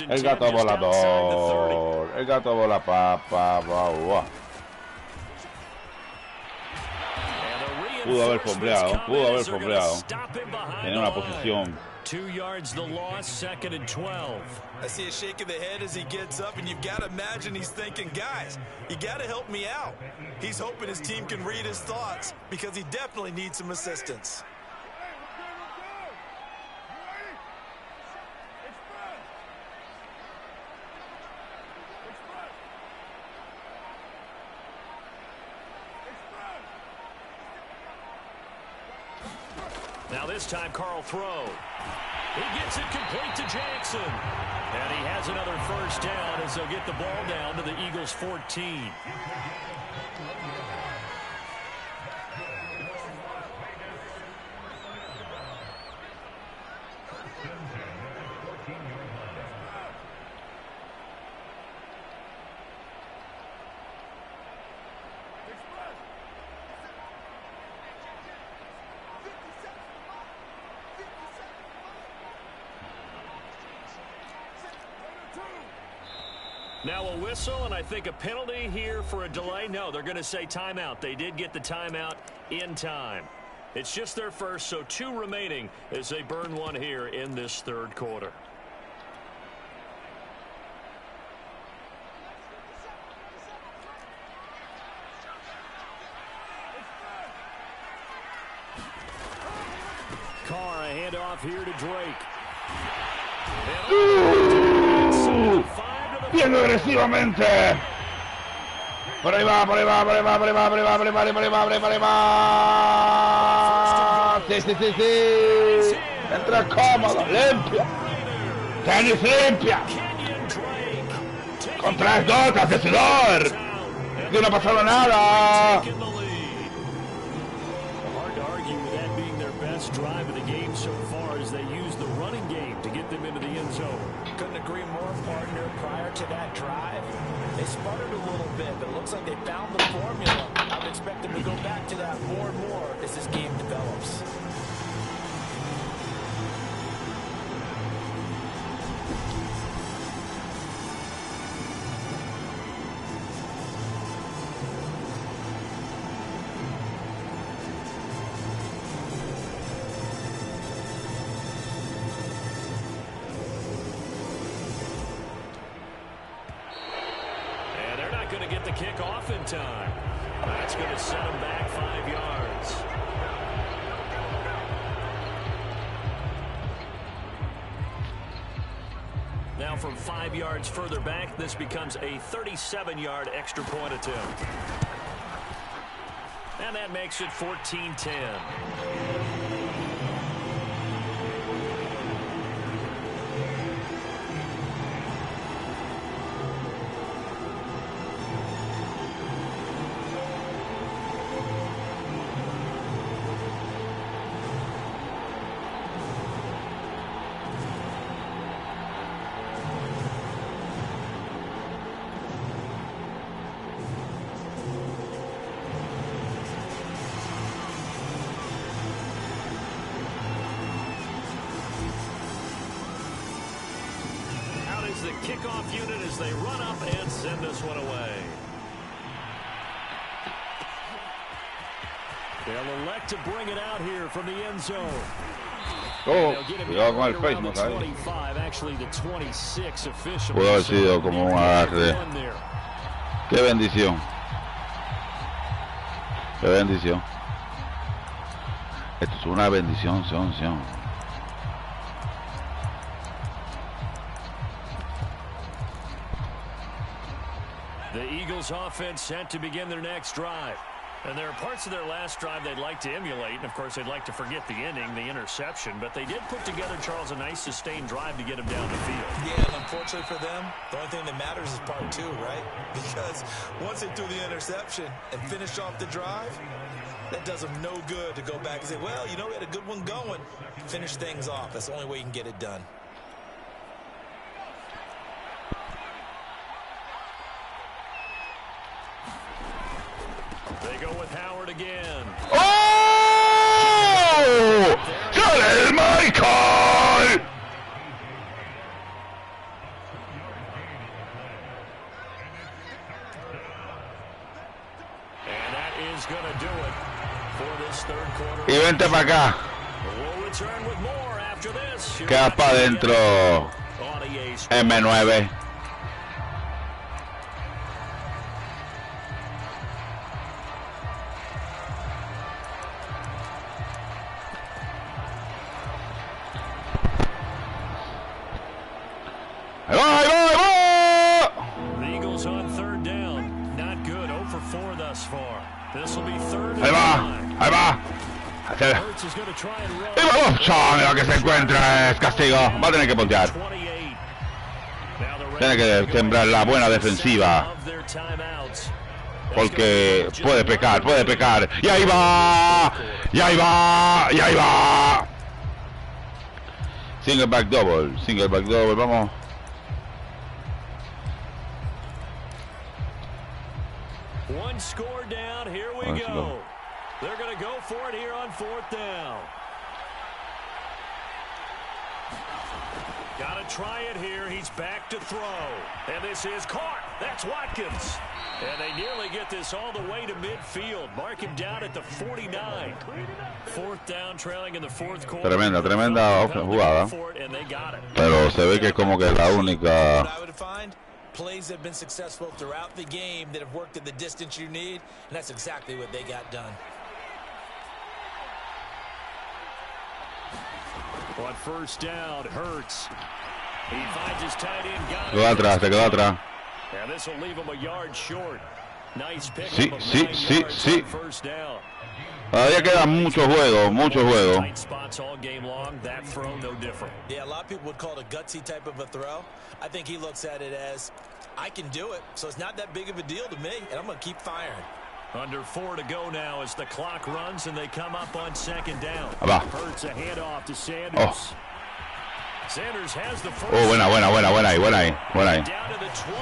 El gato volador. El gato volador. Pudo haber fombleado. Tenía una posición. 2 yards the loss, 2nd and 12. I see a shake of the head as he gets up, and you've got to imagine he's thinking, guys, you got to help me out. He's hoping his team can read his thoughts because he definitely needs some assistance. Now this time, Carl throw. He gets it complete to Jackson. And he has another 1st down as they'll get the ball down to the Eagles' 14. Now a whistle, and I think a penalty here for a delay. No, they're going to say timeout. They did get the timeout in time. It's just their first, so 2 remaining as they burn one here in this 3rd quarter. Carr, a handoff here to Drake. Bien agresivamente. Por ahí va. Sí. Entra cómodo, limpia. Tenis limpia. Con 3 gotas de sudor. Y no ha pasado nada. Drive of the game so far as they use the running game to get them into the end zone. Couldn't agree more, partner. Prior to that drive, they sputtered a little bit, but it looks like they found the formula. I would expect them to go back to that more and more as this game develops. running time. That's going to set him back 5 yards. Now from 5 yards further back, this becomes a 37-yard extra point attempt. And that makes it 14-10. The kickoff unit as they run up and send this one away. They'll elect to bring it out here from the end zone. Oh, cuidado con el face, no sabes. Pudo haber sido como un agarre. Qué bendición. Qué bendición. Esto es una bendición, son. The Eagles offense set to begin their next drive. And there are parts of their last drive they'd like to emulate. And, of course, they'd like to forget the ending, the interception. But they did put together, Charles, a nice sustained drive to get them down the field. Yeah, and unfortunately for them, the only thing that matters is part two, right? Because once they threw the interception and finished off the drive, that does them no good to go back and say, well, you know, we had a good one going. Finish things off. That's the only way you can get it done. They go with Howard again. ¡Oh! ¡Sale el Michael! And that is going to do it for this third quarter. Y vente para acá. We'll return with more after this. Queda para adentro. M9. Ahí va. The Eagles on third down. Not good. 0 for 4 thus far. This will be third and Ahí va. Hurts is going to try and run. Mira que se encuentra, es castigo. Va a tener que pontear. Tiene que sembrar la buena defensiva. Porque puede pecar. Y ahí va. Single back double, vamos. One score down, here we go. They're going to go for it here on fourth down. Got to try it here. He's back to throw. And this is caught. That's Watkins. And they nearly get this all the way to midfield. Mark him down at the 49. Fourth down, trailing in the fourth quarter. Tremenda jugada. Pero se ve que como que la única. Plays have been successful throughout the game that have worked at the distance you need, and that's exactly what they got done. On first down, Hurts. He finds his tight end. Se quedó atrás. And this will leave him a yard short. Nice pick. Sí. First down. Todavía queda mucho juego. Tight spots all game long. That throw no different. Yeah, a lot of people would call it a gutsy type of a throw. I think he looks at it as, I can do it, so it's not that big of a deal to me, and I'm going to keep firing. Under 4 to go now as the clock runs and they come up on second down. Hurts a handoff to Sanders. Sanders has the first. Buena ahí.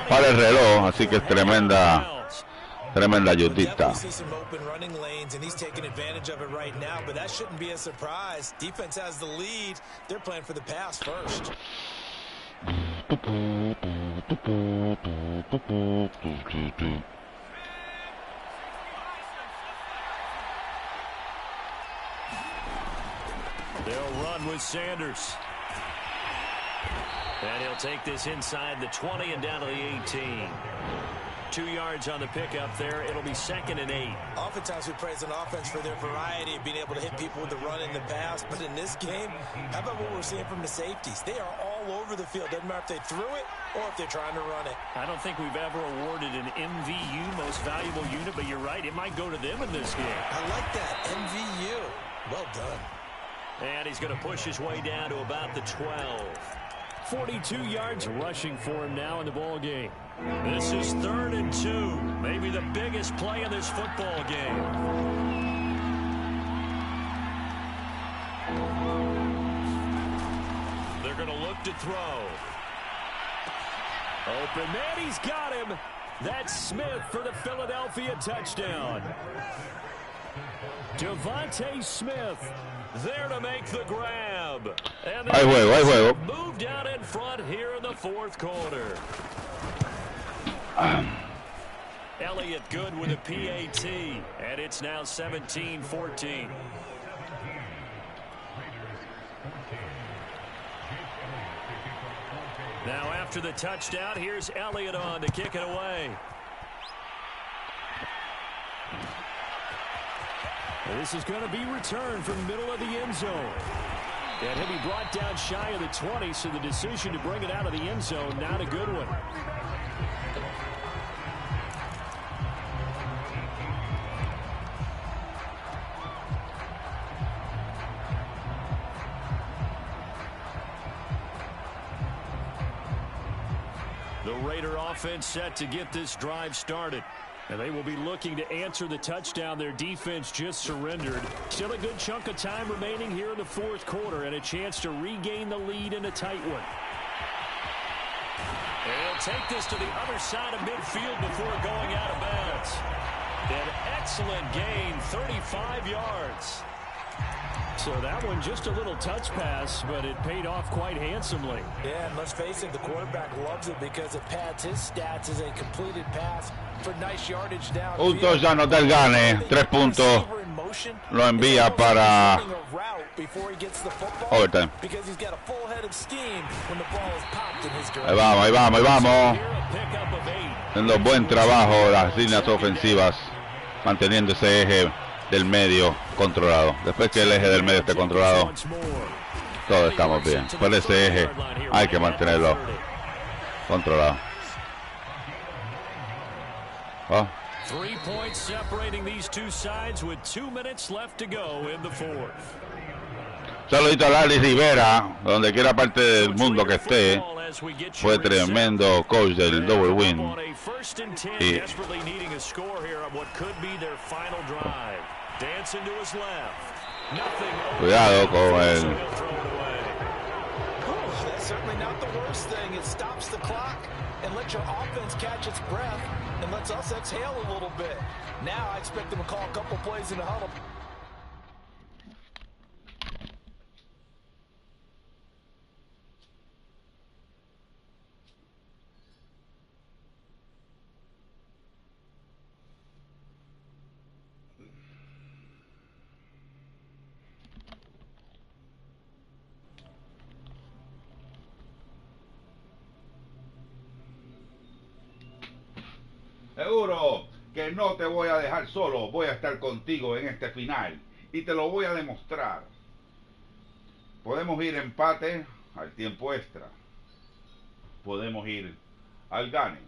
Para el reloj, así que es tremenda ayudita. We see some open running lanes, and he's taking advantage of it right now, but that shouldn't be a surprise. Defense has the lead. They're playing for the pass first. They'll run with Sanders. And he'll take this inside the 20 and down to the 18. 2 yards on the pickup there. It'll be 2nd and 8. Oftentimes we praise an offense for their variety of being able to hit people with the run and the pass. But in this game, how about what we're seeing from the safeties? They are all over the field. Doesn't matter if they threw it or if they're trying to run it. I don't think we've ever awarded an MVU, most valuable unit, but you're right. It might go to them in this game. I like that. MVU. Well done. And he's going to push his way down to about the 12. 42 yards rushing for him now in the ball game. This is 3rd and 2. Maybe the biggest play in this football game. They're going to look to throw. Open man, he's got him. That's Smith for the Philadelphia touchdown. Devontae Smith there to make the grab. And hay juego. Moved out in front here in the 4th quarter. Elliott good with a PAT, and it's now 17-14. Now after the touchdown, here's Elliott on to kick it away. And this is going to be returned from the middle of the end zone. And he'll be brought down shy of the 20, so the decision to bring it out of the end zone, not a good one. The Raider offense set to get this drive started. And they will be looking to answer the touchdown their defense just surrendered. Still a good chunk of time remaining here in the 4th quarter and a chance to regain the lead in a tight one. And he'll take this to the other side of midfield before going out of bounds. An excellent gain, 35 yards. So that one just a little touch pass, but it paid off quite handsomely. Yeah, and let's face it, the quarterback loves it because it pads his stats as a completed pass for nice yardage down. Puntos ya no del gane, 3 puntos. Lo envía para overtime. Ahí vamos, ahí vamos, ahí vamos. Haciendo buen trabajo las líneas ofensivas, manteniendo ese eje del medio controlado. Después que el eje del medio esté controlado, todos estamos bien. Por ese eje hay que mantenerlo controlado. 3 points separating these two sides with 2 minutes left to go in the 4th. Saludito a Larry Rivera, donde quiera parte del mundo que esté. Fue tremendo coach del Double Win. Y cuidado con el and let your offense catch its breath and lets us exhale a little bit. Now I expect them to call a couple plays in the huddle. Seguro que no te voy a dejar solo, voy a estar contigo en este final y te lo voy a demostrar. Podemos ir empate al tiempo extra, podemos ir al gane.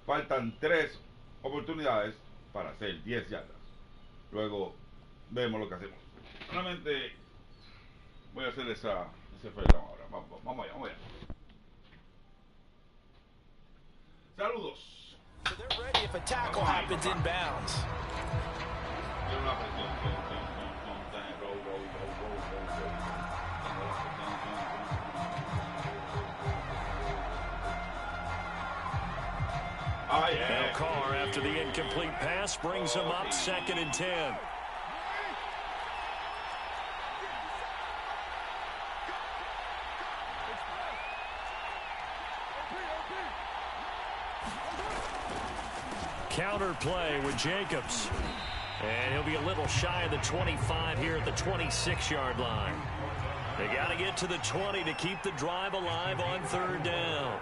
Faltan 3 oportunidades para hacer 10 yardas. Luego vemos lo que hacemos. Solamente voy a hacer ese freestyle ahora. Vamos allá, vamos allá. Saludos. So they're ready if a tackle happens inbounds. Now Carr, after the incomplete pass, brings him up 2nd and 10. Counter play with Jacobs. And he'll be a little shy of the 25 here at the 26-yard line. They got to get to the 20 to keep the drive alive on third down.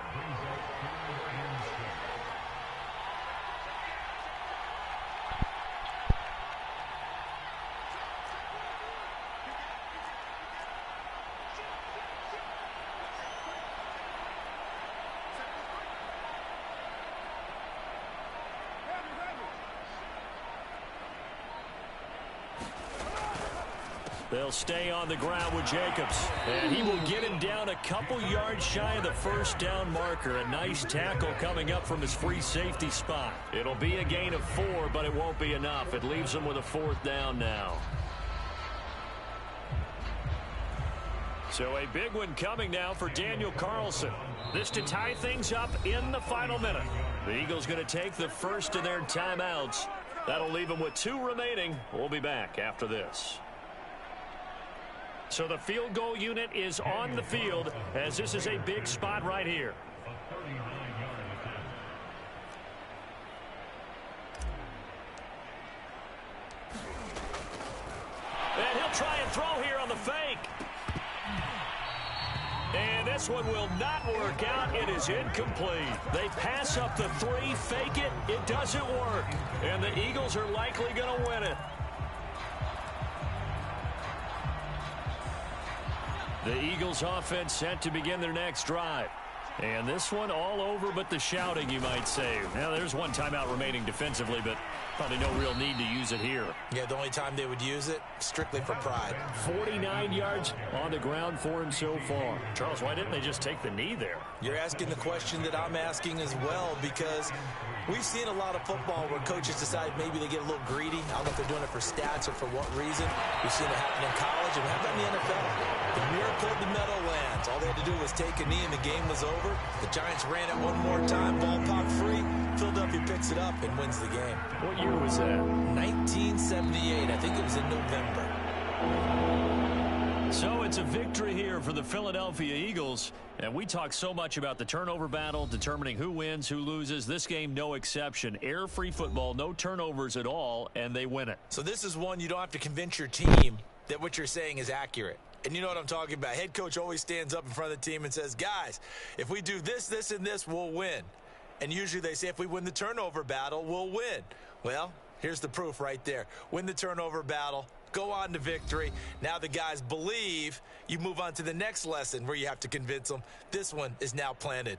They'll stay on the ground with Jacobs. And he will get him down a couple yards shy of the first down marker. A nice tackle coming up from his free safety spot. It'll be a gain of 4, but it won't be enough. It leaves him with a 4th down now. So a big one coming now for Daniel Carlson. This to tie things up in the final minute. The Eagles going to take the first of their timeouts. That'll leave them with 2 remaining. We'll be back after this. So the field goal unit is on the field as this is a big spot right here. And he'll try and throw here on the fake. And this one will not work out. It is incomplete. They pass up the 3, fake it. It doesn't work. And the Eagles are likely going to win it. The Eagles offense set to begin their next drive. And this one all over but the shouting, you might say. Now, there's one timeout remaining defensively, but probably no real need to use it here. Yeah, the only time they would use it, strictly for pride. 49 yards on the ground for him so far. Charles, why didn't they just take the knee there? You're asking the question that I'm asking as well, because we've seen a lot of football where coaches decide maybe they get a little greedy. I don't know if they're doing it for stats or for what reason. We've seen it happen in college and happen in the NFL. The miracle of the Meadowlands. All they had to do was take a knee and the game was over. The Giants ran it one more time. Ball popped free. Philadelphia picks it up and wins the game. What year was that? 1978. I think it was in November. So it's a victory here for the Philadelphia Eagles. And we talk so much about the turnover battle, determining who wins, who loses. This game, no exception. Air-free football, no turnovers at all, and they win it. So this is one you don't have to convince your team that what you're saying is accurate. And you know what I'm talking about. Head coach always stands up in front of the team and says, guys, if we do this, this, and this, we'll win. And usually they say if we win the turnover battle, we'll win. Well, here's the proof right there. Win the turnover battle, go on to victory. Now the guys believe. You move on to the next lesson where you have to convince them. This one is now planted.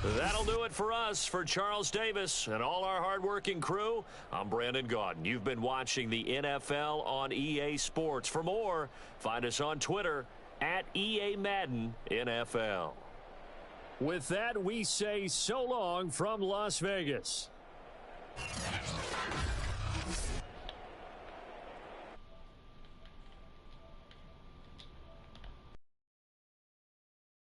That'll do it for us. For Charles Davis and all our hardworking crew, I'm Brandon Gaudin. You've been watching the NFL on EA Sports. For more, find us on Twitter at EA Madden NFL. With that, we say so long from Las Vegas.